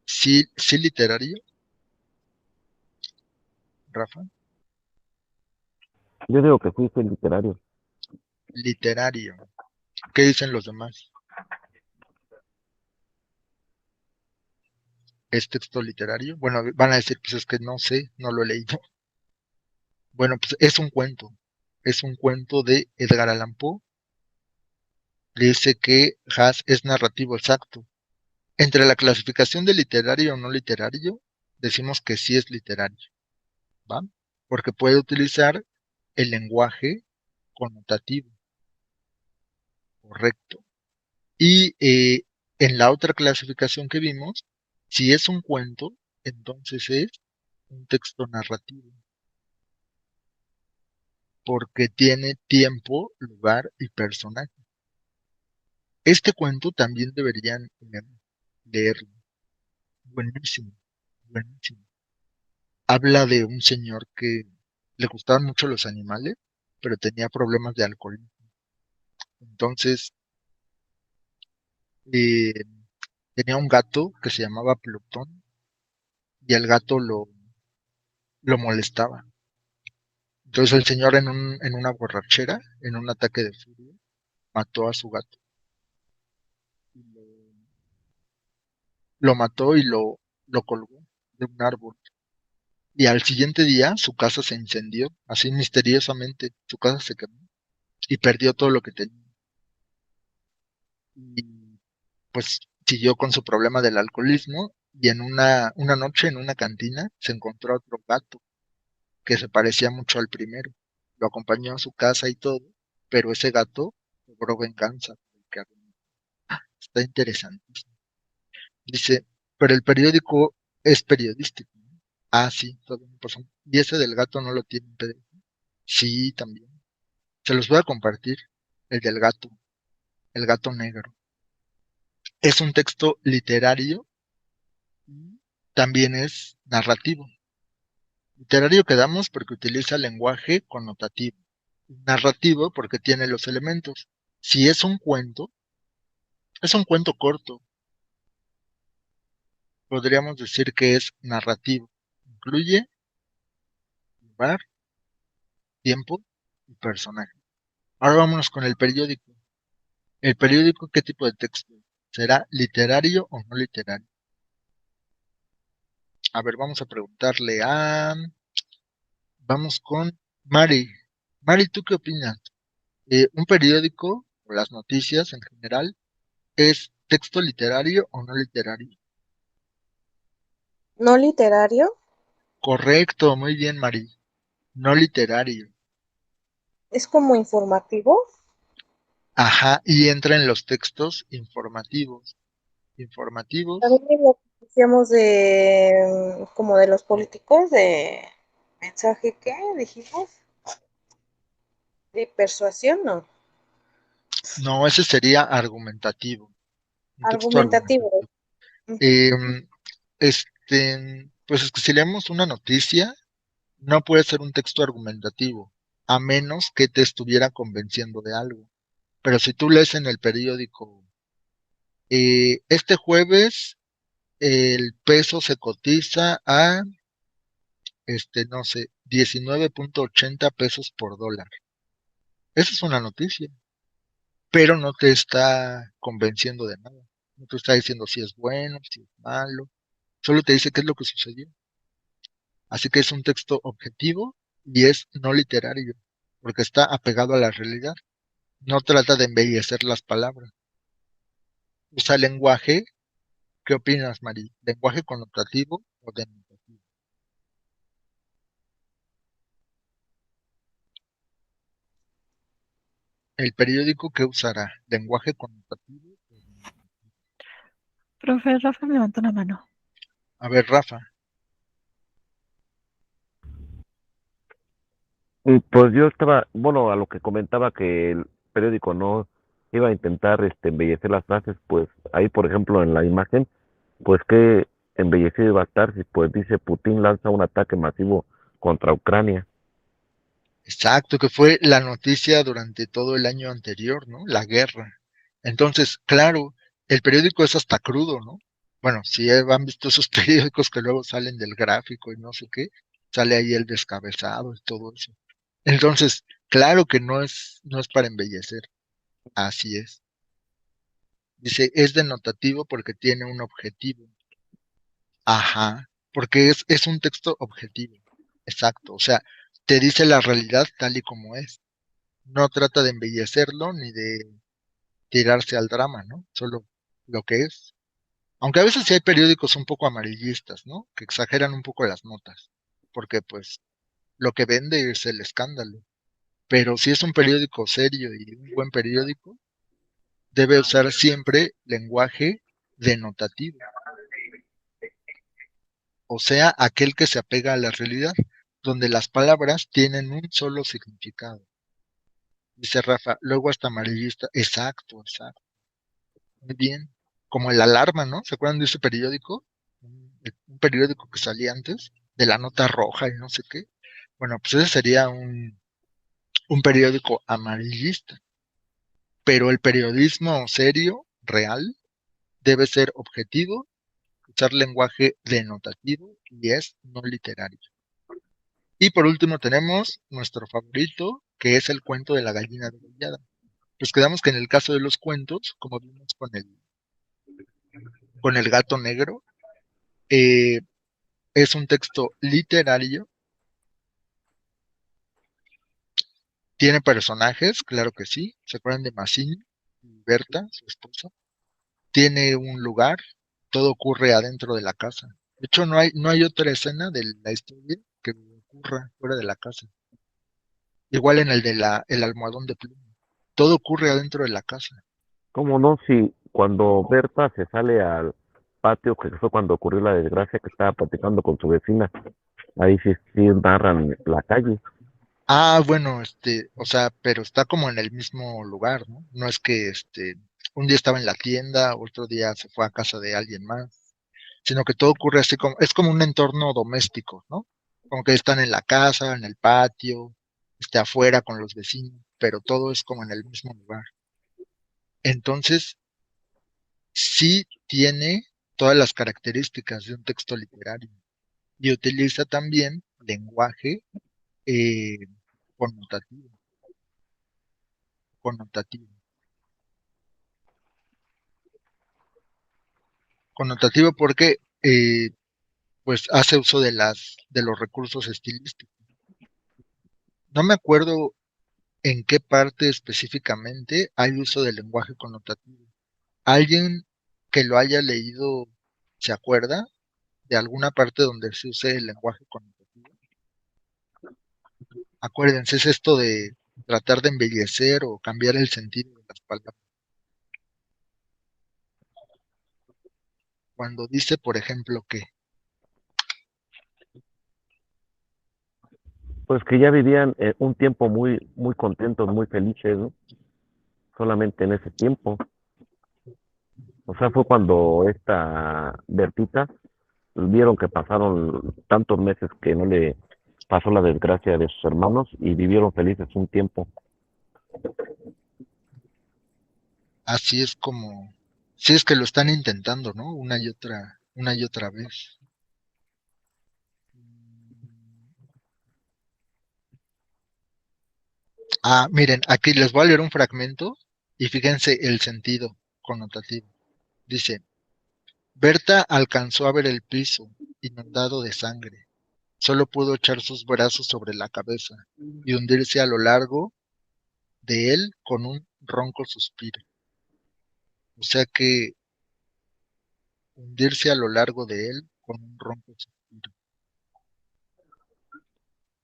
¿Sí, sí literario, Rafa? Yo digo que sí, es literario. Literario. ¿Qué dicen los demás? ¿Es texto literario? Bueno, van a decir, pues es que no sé, no lo he leído. Bueno, pues es un cuento. Es un cuento de Edgar Allan Poe. Dice que Haas es narrativo exacto. Entre la clasificación de literario o no literario, decimos que sí es literario, ¿va? Porque puede utilizar el lenguaje connotativo, correcto. Y en la otra clasificación que vimos, si es un cuento, entonces es un texto narrativo, porque tiene tiempo, lugar y personaje. Este cuento también deberían leerlo. Buenísimo, buenísimo. Habla de un señor que le gustaban mucho los animales, pero tenía problemas de alcoholismo. Entonces, eh, tenía un gato que se llamaba Plutón y el gato lo molestaba. Entonces el señor en una borrachera, en un ataque de furia, mató a su gato. Lo mató y lo colgó de un árbol. Y al siguiente día su casa se incendió, así misteriosamente, su casa se quemó y perdió todo lo que tenía. Y pues siguió con su problema del alcoholismo y en una noche en una cantina se encontró otro gato que se parecía mucho al primero. Lo acompañó a su casa y todo, pero ese gato cobró venganza. Está interesante. Dice, pero el periódico es periodístico, ¿no? Ah, sí, todo bien, pues, y ese del gato no lo tiene en PDF. Sí, también. Se los voy a compartir, el del gato, el gato negro. Es un texto literario y también es narrativo. Literario quedamos porque utiliza lenguaje connotativo. Narrativo porque tiene los elementos. Si es un cuento corto. Podríamos decir que es narrativo. Incluye lugar, tiempo y personaje. Ahora vámonos con el periódico. ¿El periódico qué tipo de texto? ¿Será literario o no literario? A ver, vamos a preguntarle a... Vamos con Mari. Mari, ¿tú qué opinas? ¿Un periódico o las noticias en general es texto literario o no literario? ¿No literario? Correcto, muy bien, Mari. No literario. ¿Es como informativo? Ajá, y entra en los textos informativos. Informativos. También lo que decíamos de como de los políticos, de mensaje, ¿qué dijimos? De persuasión, ¿no? No, ese sería argumentativo. Un texto Argumentativo. argumentativo. Pues es que si leemos una noticia, no puede ser un texto argumentativo, a menos que te estuviera convenciendo de algo. Pero si tú lees en el periódico, este jueves el peso se cotiza a, no sé, 19.80 pesos por dólar. Esa es una noticia, pero no te está convenciendo de nada. No te está diciendo si es bueno, si es malo. Solo te dice qué es lo que sucedió. Así que es un texto objetivo y es no literario, porque está apegado a la realidad. No trata de embellecer las palabras. Usa lenguaje. ¿Qué opinas, Mari? ¿Lenguaje connotativo o denotativo? ¿El periódico qué usará? ¿Lenguaje connotativo? Profe, Rafa me levantó la mano. A ver, Rafa. Pues yo estaba, bueno, a lo que comentaba que el periódico no iba a intentar embellecer las frases, pues ahí, por ejemplo, en la imagen, pues qué embellecido iba a estar si pues dice Putin lanza un ataque masivo contra Ucrania. Exacto, que fue la noticia durante todo el año anterior, ¿no? La guerra. Entonces, claro, el periódico es hasta crudo, ¿no? Bueno, si han visto esos periódicos que luego salen del gráfico y no sé qué, sale ahí el descabezado y todo eso. Entonces, claro que no es para embellecer, así es. Dice, es denotativo porque tiene un objetivo. Ajá, porque es un texto objetivo. Exacto, o sea, te dice la realidad tal y como es. No trata de embellecerlo ni de tirarse al drama, ¿no? Solo lo que es. Aunque a veces sí hay periódicos un poco amarillistas, ¿no? Que exageran un poco las notas, porque pues lo que vende es el escándalo. Pero si es un periódico serio y un buen periódico, debe usar siempre lenguaje denotativo, o sea, aquel que se apega a la realidad, donde las palabras tienen un solo significado. Dice Rafa, luego hasta amarillista. Exacto, exacto. Muy bien. Como el Alarma, ¿no? ¿Se acuerdan de ese periódico? Un periódico que salía antes, de la nota roja y no sé qué. Bueno, pues ese sería un periódico amarillista. Pero el periodismo serio, real, debe ser objetivo, usar lenguaje denotativo y es no literario. Y por último tenemos nuestro favorito, que es el cuento de la gallina degollada. Pues quedamos que en el caso de los cuentos, como vimos con el gato negro, eh, es un texto literario, tiene personajes, claro que sí, ¿se acuerdan de Mazzini y Berta, su esposa? Tiene un lugar, todo ocurre adentro de la casa. De hecho, no hay otra escena de la historia que ocurra fuera de la casa. Igual en el de el almohadón de pluma. Todo ocurre adentro de la casa. ¿Cómo no? Si cuando Berta se sale al patio, que fue cuando ocurrió la desgracia, que estaba platicando con su vecina, ahí sí, sí narran la calle. Ah, bueno, o sea, pero está como en el mismo lugar, ¿no? No es que un día estaba en la tienda, otro día se fue a casa de alguien más, sino que todo ocurre así como, es como un entorno doméstico, ¿no? Como que están en la casa, en el patio, afuera con los vecinos, pero todo es como en el mismo lugar. Entonces, sí tiene todas las características de un texto literario y utiliza también lenguaje eh, connotativo, connotativo. Connotativo porque pues hace uso de los recursos estilísticos. No me acuerdo en qué parte específicamente hay uso del lenguaje connotativo. ¿Alguien que lo haya leído se acuerda de alguna parte donde se use el lenguaje connotativo? Acuérdense, es esto de tratar de embellecer o cambiar el sentido de las palabras. Cuando dice, por ejemplo, que Pues que ya vivían un tiempo muy, muy contentos, muy felices, ¿no? Solamente en ese tiempo. O sea, fue cuando esta Bertita vieron que pasaron tantos meses que no le pasó la desgracia de sus hermanos y vivieron felices un tiempo. así es como, si es que lo están intentando, ¿no? Una y otra vez. Ah, miren, aquí les voy a leer un fragmento y fíjense el sentido connotativo. Dice, Berta alcanzó a ver el piso inundado de sangre. Solo pudo echar sus brazos sobre la cabeza y hundirse a lo largo de él con un ronco suspiro. O sea que hundirse a lo largo de él con un ronco suspiro.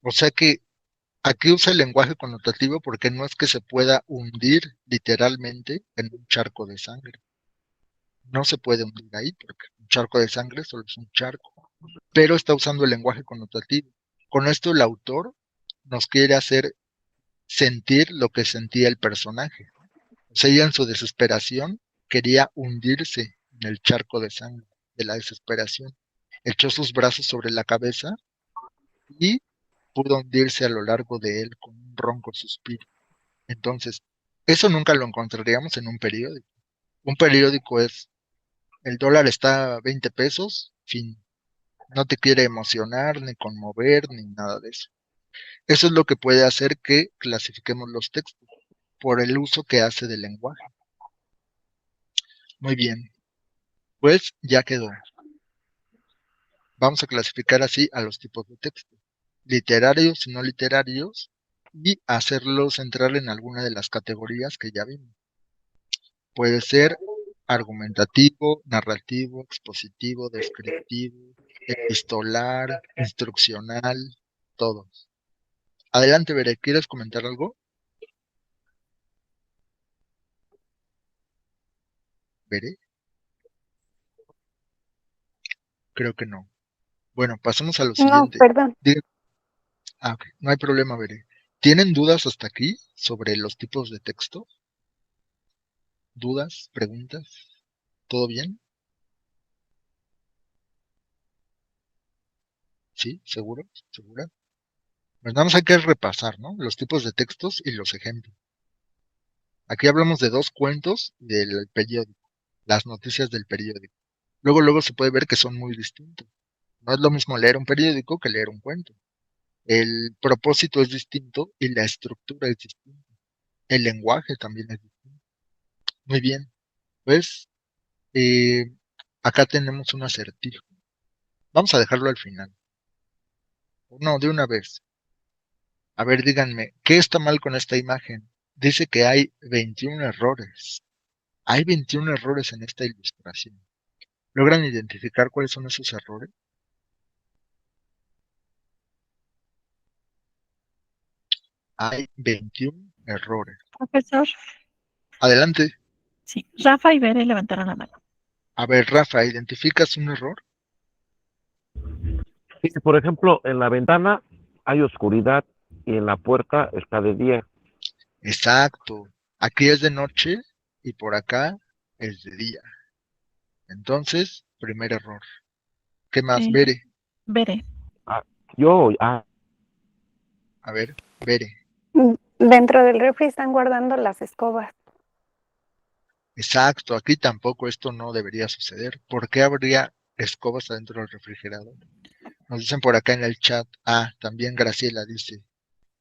O sea que aquí usa el lenguaje connotativo porque no es que se pueda hundir literalmente en un charco de sangre. No se puede hundir ahí porque Un charco de sangre solo es un charco, pero está usando el lenguaje connotativo. Con esto el autor nos quiere hacer sentir lo que sentía el personaje. O sea, ella en su desesperación quería hundirse en el charco de sangre de la desesperación. Echó sus brazos sobre la cabeza y pudo hundirse a lo largo de él con un ronco suspiro. Entonces, eso nunca lo encontraríamos en un periódico. Un periódico es, el dólar está a 20 pesos, fin. No te quiere emocionar, ni conmover, ni nada de eso. Eso es lo que puede hacer que clasifiquemos los textos, por el uso que hace del lenguaje. Muy bien, pues ya quedó. Vamos a clasificar así a los tipos de texto, literarios y no literarios, y hacerlos entrar en alguna de las categorías que ya vimos. Puede ser argumentativo, narrativo, expositivo, descriptivo, epistolar, instruccional, todos. Adelante, Bere, ¿quieres comentar algo? ¿Bere? Creo que no. Bueno, pasemos a lo No, siguiente. perdón. Ok, no hay problema, Bere. ¿Tienen dudas hasta aquí sobre los tipos de texto? ¿Dudas? ¿Preguntas? ¿Todo bien? ¿Sí? ¿Seguro? ¿Segura? Pues nada más hay que repasar, ¿no? Los tipos de textos y los ejemplos. Aquí hablamos de 2 cuentos del periódico, las noticias del periódico. Luego se puede ver que son muy distintos. No es lo mismo leer un periódico que leer un cuento. El propósito es distinto y la estructura es distinta. El lenguaje también es distinto. Muy bien, pues acá tenemos un acertijo. Vamos a dejarlo al final. No, de una vez. A ver, díganme, ¿qué está mal con esta imagen? Dice que hay 21 errores. Hay 21 errores en esta ilustración. ¿Logran identificar cuáles son esos errores? Hay 21 errores. Profesor, Adelante. sí, Rafa y Bere levantaron la mano. A ver, Rafa, ¿identificas un error? Sí, por ejemplo, en la ventana hay oscuridad y en la puerta está de día. Exacto. Aquí es de noche y por acá es de día. Entonces, primer error. ¿Qué más, Bere? Bere. A ver, Bere. Dentro del refri están guardando las escobas. Exacto, aquí tampoco esto no debería suceder. ¿Por qué habría escobas adentro del refrigerador? Nos dicen por acá en el chat. Ah, también Graciela dice,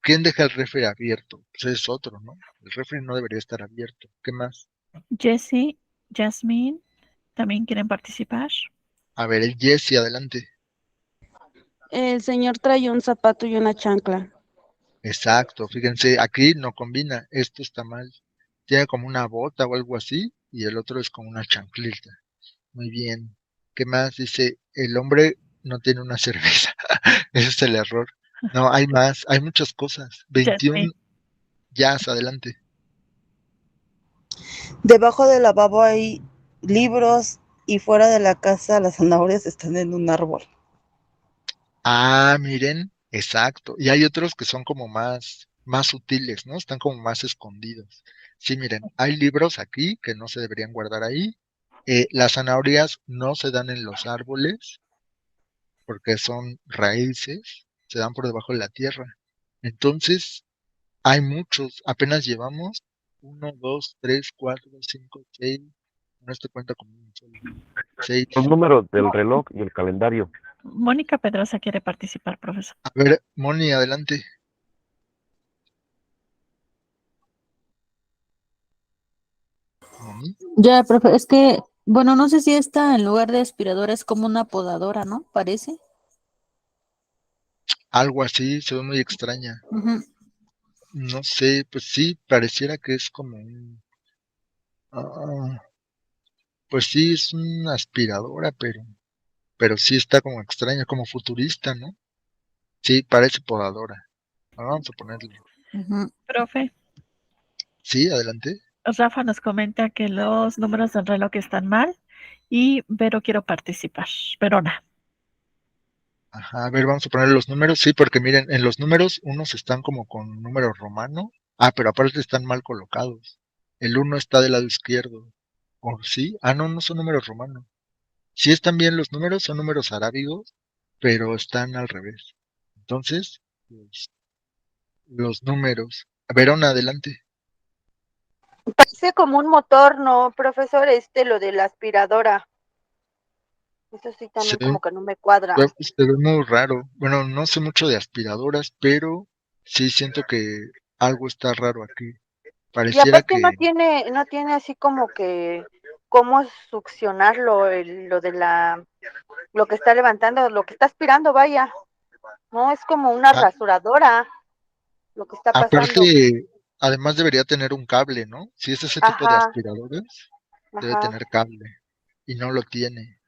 ¿quién deja el refri abierto? Pues es otro, ¿no? El refri no debería estar abierto. ¿Qué más? Jessie, Jasmine, ¿también quieren participar? A ver, el Jesse, adelante. El señor trae un zapato y una chancla. Exacto, fíjense, aquí no combina, esto está mal. Tiene como una bota o algo así, y el otro es como una chanclita. Muy bien. ¿Qué más? Dice, el hombre no tiene una cerveza. Ese es el error. No, hay más, hay muchas cosas. 21, jazz, adelante. Debajo del lavabo hay libros y fuera de la casa las zanahorias están en un árbol. Ah, miren, exacto. Y hay otros que son como más sutiles, ¿no? Están como más escondidos. Sí, miren, hay libros aquí que no se deberían guardar ahí. Las zanahorias no se dan en los árboles porque son raíces, se dan por debajo de la tierra. Entonces, hay muchos, apenas llevamos 1, 2, 3, 4, 5, 6, no esto cuenta como un solo. 6. Los números del reloj y el calendario. Mónica Pedrosa quiere participar, profesor. A ver, Moni, adelante. Moni. Ya, profe, es que, bueno, no sé si esta en lugar de aspiradora es como una podadora, ¿no? Parece. Algo así, se ve muy extraña. Ujú. No sé, pues sí, pareciera que es como pues sí, es una aspiradora, pero sí está como extraña, como futurista, ¿no? Sí, parece podadora. Vamos a ponerle. Profe, Sí, adelante. Rafa nos comenta que los números del reloj están mal Y Vero, quiero participar. Verona. Ajá, a ver, vamos a poner los números. Sí, porque miren, en los números unos están como con número romano. Ah, pero aparte están mal colocados. El 1 está del lado izquierdo. ¿O sí? Ah, no, no son números romanos. Sí están bien los números, son números arábigos, pero están al revés. Entonces, pues, los números. Verona, adelante. Parece como un motor, ¿no, profesor? Lo de la aspiradora. Eso sí Se también como que no me cuadra. se ve muy raro. Bueno, no sé mucho de aspiradoras, pero sí siento que algo está raro aquí. Y Pareciera aparte que... no tiene así como que cómo succionarlo, lo de lo que está levantando, lo que está aspirando, vaya. No, es como una ah, rasuradora lo que está pasando. aparte, además debería tener un cable, ¿no? Si es ese tipo de Ajá, aspiradoras, debe ajá. tener cable. Y no lo tiene.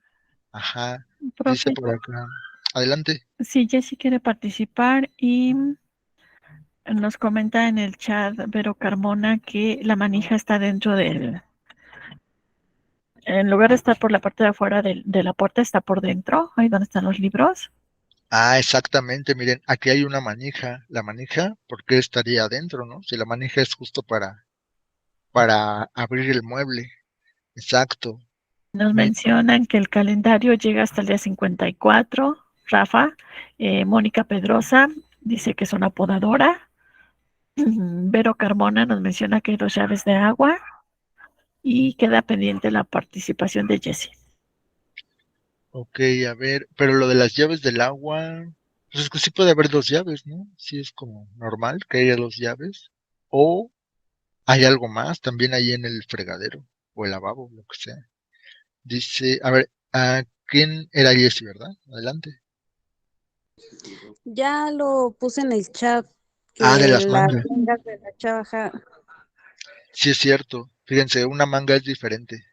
Ajá. Dice Profe, por acá. Adelante. sí, Jessy quiere participar y nos comenta en el chat Vero Carmona que la manija está dentro del... En lugar de estar por la parte de afuera de la puerta, está por dentro, ahí donde están los libros. Ah, exactamente. Miren, aquí hay una manija. La manija, ¿por qué estaría adentro, no? Si la manija es justo para abrir el mueble. Exacto. Nos Mi- mencionan que el calendario llega hasta el día 54. Rafa, Mónica Pedrosa dice que es una podadora. Vero Carmona nos menciona que hay 2 llaves de agua y queda pendiente la participación de Jessie. Ok, a ver, pero lo de las llaves del agua, pues es que sí puede haber dos llaves, ¿no? Sí es como normal que haya dos llaves. O hay algo más también ahí en el fregadero o el lavabo, lo que sea. Dice, a ver, ¿a quién era Jessie, verdad? Adelante. Ya lo puse en el chat, Ah, de que las las mangas. mangas de la chavaja. Sí es cierto. Fíjense, una manga es diferente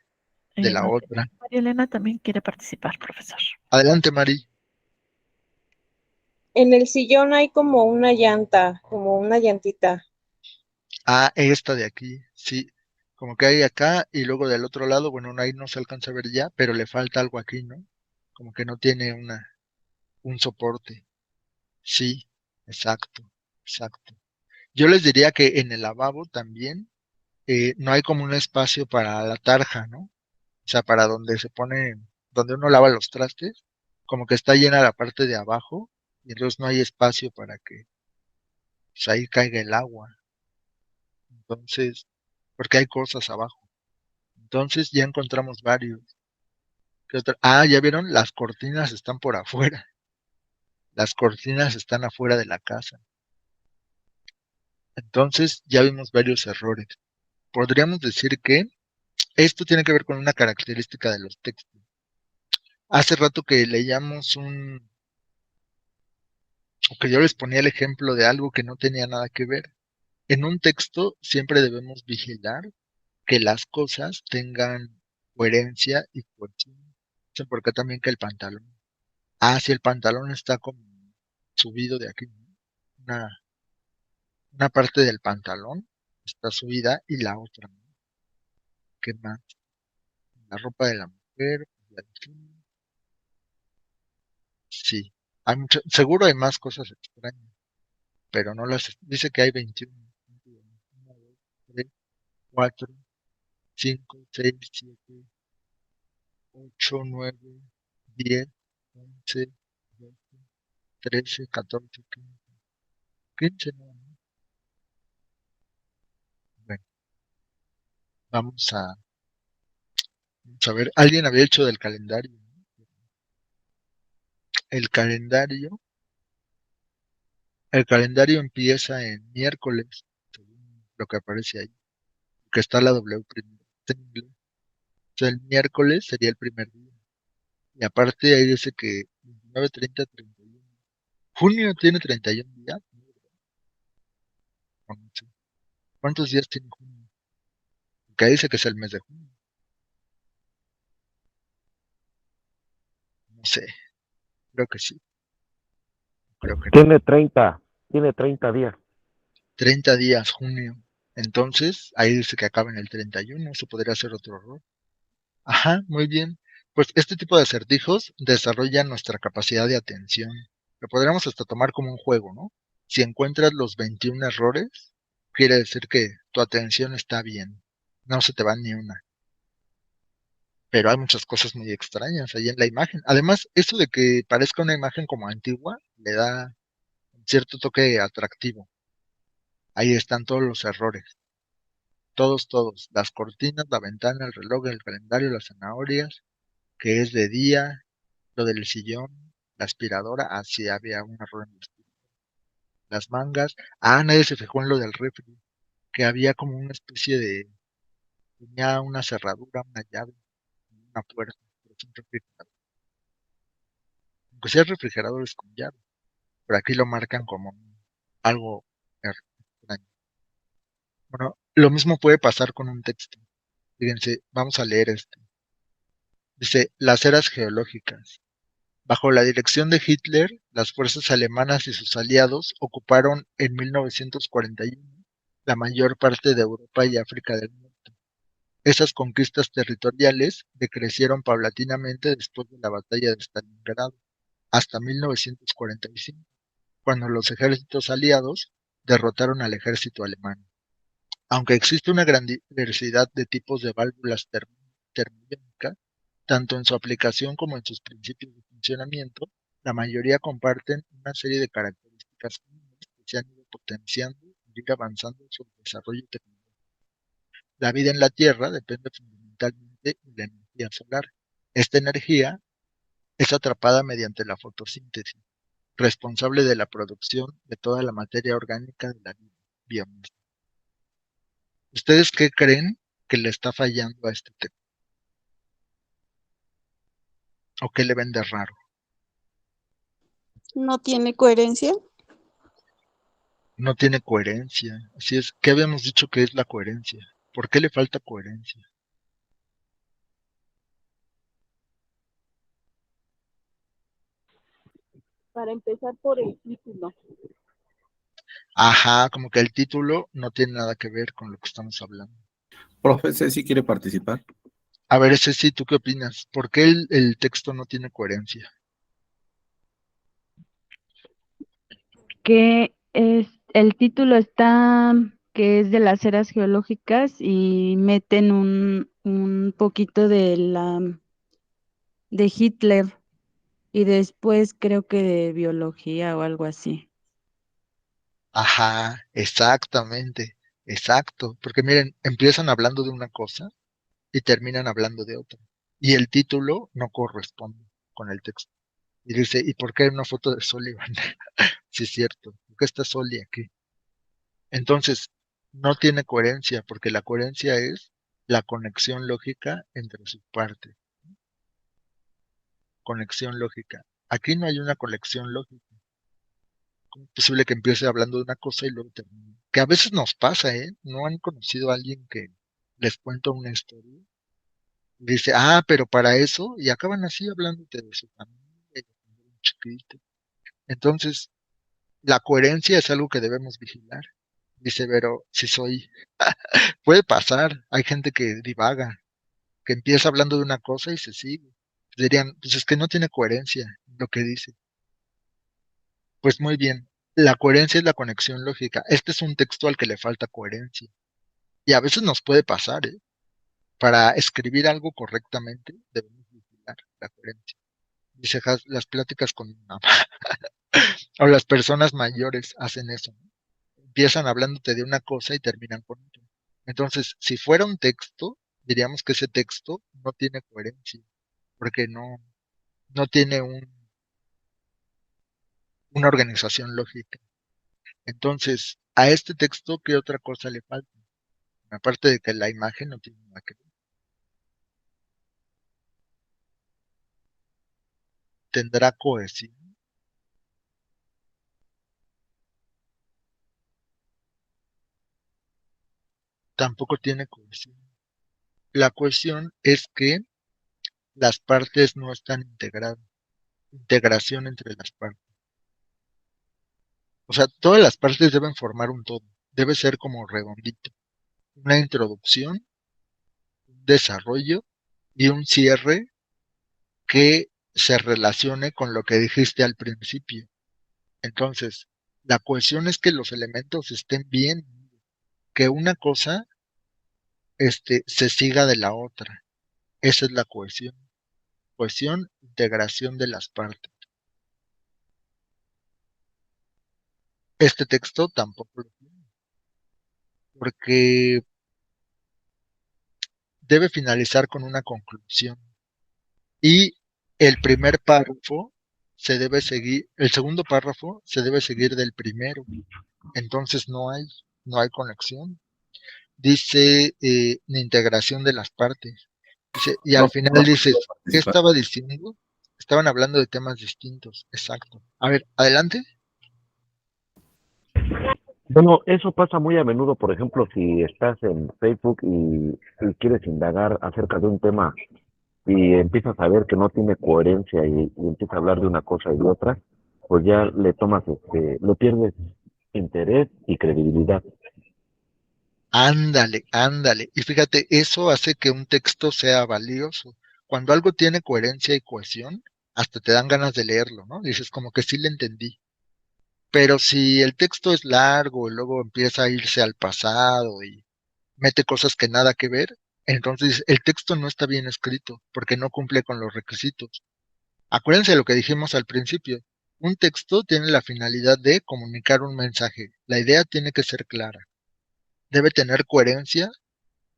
de la María otra. Elena también quiere participar, profesor. Adelante, Mari. En el sillón hay como una llanta, como una llantita. Ah, esta de aquí, sí. Como que hay acá y luego del otro lado, bueno, ahí no se alcanza a ver ya, pero le falta algo aquí, ¿no? Como que no tiene un soporte. Sí, exacto, exacto. Yo les diría que en el lavabo también no hay como un espacio para la tarja, ¿no? O sea, para donde se pone, donde uno lava los trastes, como que está llena la parte de abajo y entonces no hay espacio para que pues, ahí caiga el agua. Entonces, porque hay cosas abajo. Entonces ya encontramos varios. ¿Qué otra? Ah, ya vieron, las cortinas están por afuera. Las cortinas están afuera de la casa. Entonces ya vimos varios errores. Podríamos decir que esto tiene que ver con una característica de los textos. Hace rato que leíamos o que yo les ponía el ejemplo de algo que no tenía nada que ver. En un texto siempre debemos vigilar que las cosas tengan coherencia y cohesión. Dicen por acá también que el pantalón. Ah, si el pantalón está como subido de aquí, ¿no? Una parte del pantalón está subida y la otra, ¿no? ¿Qué más? La ropa de la mujer. Sí, hay seguro hay más cosas extrañas, pero no las, dice que hay 21. 1, 2, 3, 4, 5, 6, 7, 8, 9, 10, 11, 12, 13, 14, 15, 15, no, no. Bueno, vamos a ver, alguien había hecho del calendario, ¿no? El calendario, el calendario empieza en miércoles, según lo que aparece ahí, que está la W primero, está en inglés. O sea, el miércoles sería el primer día. Y aparte ahí dice que 29, 30, 31. Junio tiene 31 días. O no sé. ¿Cuántos días tiene junio? Porque ahí dice que es el mes de junio. No sé, creo que sí, creo que no. Tiene 30 días. 30 días junio. Entonces, ahí dice que acaba en el 31, eso podría ser otro error. Ajá, muy bien. Pues este tipo de acertijos desarrollan nuestra capacidad de atención. Lo podríamos hasta tomar como un juego, ¿no? Si encuentras los 21 errores, quiere decir que tu atención está bien. No se te va ni una. Pero hay muchas cosas muy extrañas ahí en la imagen. Además, eso de que parezca una imagen como antigua, le da un cierto toque atractivo. Ahí están todos los errores. Todos, todos. Las cortinas, la ventana, el reloj, el calendario, las zanahorias, que es de día, lo del sillón, la aspiradora, sí había un error en las mangas. Nadie se fijó en lo del refri, que había como una especie de, tenía una cerradura, una llave, una puerta, pero es un refrigerador. Aunque sea refrigeradores con llave, pero aquí lo marcan como algo extraño. Bueno, lo mismo puede pasar con un texto. Fíjense, vamos a leer esto. Dice, las eras geológicas. Bajo la dirección de Hitler, las fuerzas alemanas y sus aliados ocuparon en 1941 la mayor parte de Europa y África del Norte. Esas conquistas territoriales decrecieron paulatinamente después de la batalla de Stalingrado, hasta 1945, cuando los ejércitos aliados derrotaron al ejército alemán. Aunque existe una gran diversidad de tipos de válvulas termodinámicas, tanto en su aplicación como en sus principios de funcionamiento, la mayoría comparten una serie de características comunes que se han ido potenciando y ir avanzando en su desarrollo tecnológico. La vida en la Tierra depende fundamentalmente de la energía solar. Esta energía es atrapada mediante la fotosíntesis, responsable de la producción de toda la materia orgánica de la vida, biomasa. ¿Ustedes qué creen que le está fallando a este texto? ¿O qué le ven de raro? No tiene coherencia. No tiene coherencia. Así es. ¿Qué habíamos dicho que es la coherencia? ¿Por qué le falta coherencia? Para empezar por el título. Ajá, como que el título no tiene nada que ver con lo que estamos hablando. Profe, si quiere participar. A ver, ese sí, ¿tú qué opinas? ¿Por qué el texto no tiene coherencia? Que es, el título está que es de las eras geológicas y meten un poquito de Hitler y después creo que de biología o algo así. Ajá, exactamente, exacto. Porque miren, empiezan hablando de una cosa y terminan hablando de otra. Y el título no corresponde con el texto. Y dice, ¿y por qué hay una foto de Sullivan? Sí, es cierto. ¿Por qué está Sully aquí? Entonces, no tiene coherencia, porque la coherencia es la conexión lógica entre sus partes. Conexión lógica. Aquí no hay una conexión lógica. ¿Cómo es posible que empiece hablando de una cosa y luego termine? Que a veces nos pasa, ¿eh? ¿No han conocido a alguien que les cuenta una historia? Y dice, pero para eso, y acaban así hablándote de su familia, y de cuando eran chiquitos. Entonces, la coherencia es algo que debemos vigilar. Dice Vero, si soy, puede pasar, hay gente que divaga, que empieza hablando de una cosa y se sigue. Dirían, pues es que no tiene coherencia lo que dice. Pues muy bien, la coherencia es la conexión lógica. Este es un texto al que le falta coherencia. Y a veces nos puede pasar, ¿eh? Para escribir algo correctamente debemos vigilar la coherencia. Dice las pláticas con mi mamá o las personas mayores hacen eso, ¿no? Empiezan hablándote de una cosa y terminan con otra. Entonces, si fuera un texto, diríamos que ese texto no tiene coherencia, porque no tiene una organización lógica. Entonces, a este texto, ¿qué otra cosa le falta? Aparte de que la imagen no tiene nada que ver. ¿Tendrá cohesión? Tampoco tiene cohesión. La cohesión es que las partes no están integradas. Integración entre las partes. O sea, todas las partes deben formar un todo. Debe ser como redondito. Una introducción, un desarrollo y un cierre que se relacione con lo que dijiste al principio. Entonces, la cohesión es que los elementos estén bien, que una cosa se siga de la otra. Esa es la cohesión. Cohesión, integración de las partes. Este texto tampoco lo tiene, porque debe finalizar con una conclusión. Y el primer párrafo se debe seguir, el segundo párrafo se debe seguir del primero. Entonces no hay conexión. Dice la integración de las partes. Dice, y al final dices, ¿qué estaba diciendo? Estaban hablando de temas distintos. Exacto. A ver, adelante. Bueno, eso pasa muy a menudo, por ejemplo, si estás en Facebook y quieres indagar acerca de un tema y empiezas a ver que no tiene coherencia y empiezas a hablar de una cosa y de otra, pues ya le tomas, le pierdes interés y credibilidad. Ándale, ándale. Y fíjate, eso hace que un texto sea valioso. Cuando algo tiene coherencia y cohesión, hasta te dan ganas de leerlo, ¿no? Dices como que sí le entendí. Pero si el texto es largo y luego empieza a irse al pasado y mete cosas que nada que ver, entonces el texto no está bien escrito porque no cumple con los requisitos. Acuérdense de lo que dijimos al principio. Un texto tiene la finalidad de comunicar un mensaje. La idea tiene que ser clara. Debe tener coherencia,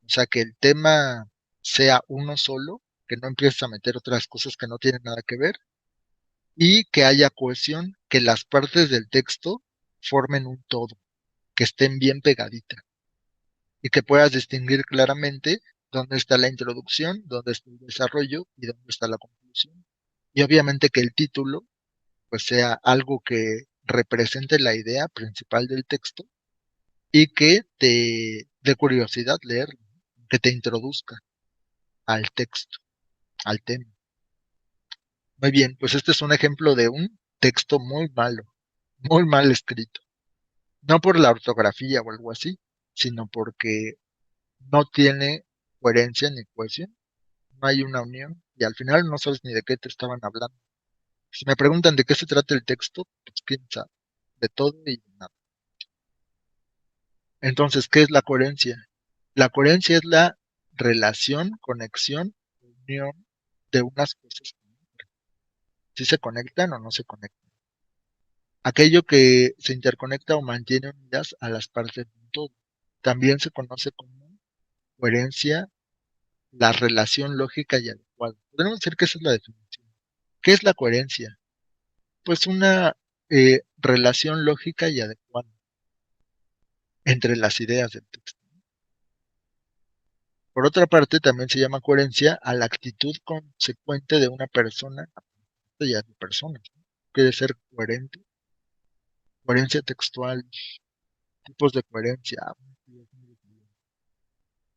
o sea, que el tema sea uno solo, que no empieces a meter otras cosas que no tienen nada que ver, y que haya cohesión, que las partes del texto formen un todo, que estén bien pegaditas, y que puedas distinguir claramente dónde está la introducción, dónde está el desarrollo y dónde está la conclusión. Y obviamente que el título pues sea algo que represente la idea principal del texto y que te dé curiosidad leerlo, que te introduzca al texto, al tema. Muy bien, pues este es un ejemplo de un texto muy malo, muy mal escrito. No por la ortografía o algo así, sino porque no tiene coherencia ni cohesión, no hay una unión y al final no sabes ni de qué te estaban hablando. Si me preguntan de qué se trata el texto, pues quién sabe, de todo y de nada. Entonces, ¿qué es la coherencia? La coherencia es la relación, conexión, unión de unas cosas con otras. Si se conectan o no se conectan. Aquello que se interconecta o mantiene unidas a las partes de un todo. También se conoce como coherencia, la relación lógica y adecuada. Podemos decir que esa es la definición. ¿Qué es la coherencia? Pues una relación lógica y adecuada entre las ideas del texto. Por otra parte, también se llama coherencia a la actitud consecuente de una persona y de personas, ¿no? Quiere ser coherente, coherencia textual, tipos de coherencia.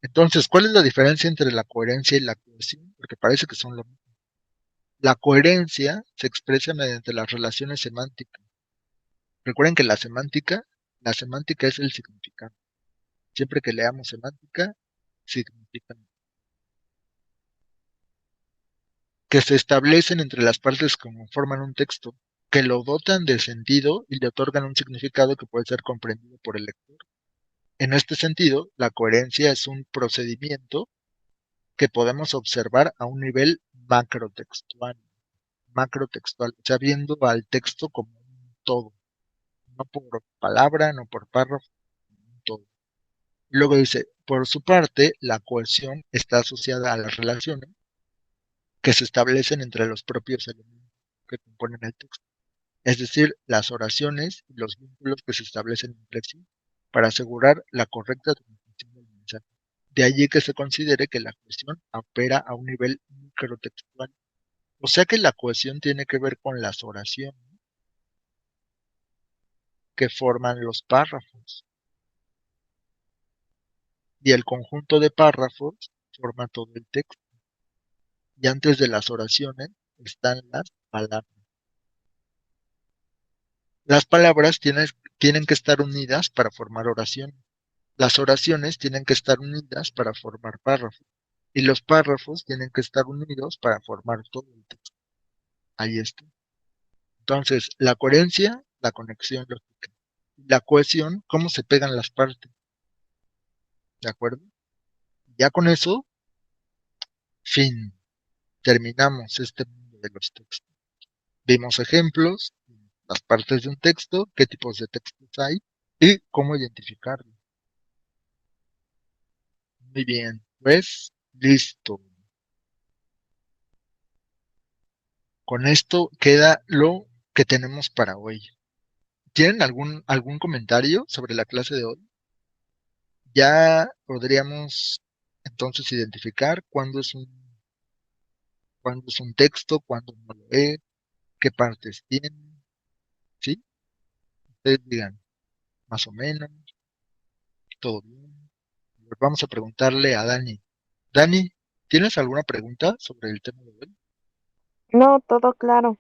Entonces, ¿cuál es la diferencia entre la coherencia y la cohesión? Porque parece que son lo mismo. La coherencia se expresa mediante las relaciones semánticas. Recuerden que la semántica es el significado. Siempre que leamos semántica, significa que se establecen entre las partes que conforman un texto, que lo dotan de sentido y le otorgan un significado que puede ser comprendido por el lector. En este sentido, la coherencia es un procedimiento que podemos observar a un nivel macrotextual, o sea, viendo al texto como un todo, no por palabra, no por párrafo, un todo. Luego dice, por su parte, la cohesión está asociada a las relaciones que se establecen entre los propios elementos que componen el texto, es decir, las oraciones y los vínculos que se establecen entre sí para asegurar la correcta transmisión del mensaje. De allí que se considere que la cohesión opera a un nivel microtextual. O sea que la cohesión tiene que ver con las oraciones que forman los párrafos. Y el conjunto de párrafos forma todo el texto. Y antes de las oraciones están las palabras. Las palabras tienen que estar unidas para formar oraciones. Las oraciones tienen que estar unidas para formar párrafos. Y los párrafos tienen que estar unidos para formar todo el texto. Ahí está. Entonces, la coherencia, la conexión lógica. La cohesión, cómo se pegan las partes. ¿De acuerdo? Ya con eso, fin. Terminamos este mundo de los textos. Vimos ejemplos, las partes de un texto, qué tipos de textos hay y cómo identificarlos. Muy bien, pues listo. Con esto queda lo que tenemos para hoy. ¿Tienen algún comentario sobre la clase de hoy? Ya podríamos entonces identificar cuándo es un texto, cuándo no lo es, qué partes tiene, ¿sí? Ustedes digan, más o menos, todo bien. Vamos a preguntarle a Dani. Dani, ¿tienes alguna pregunta sobre el tema de hoy? No, todo claro.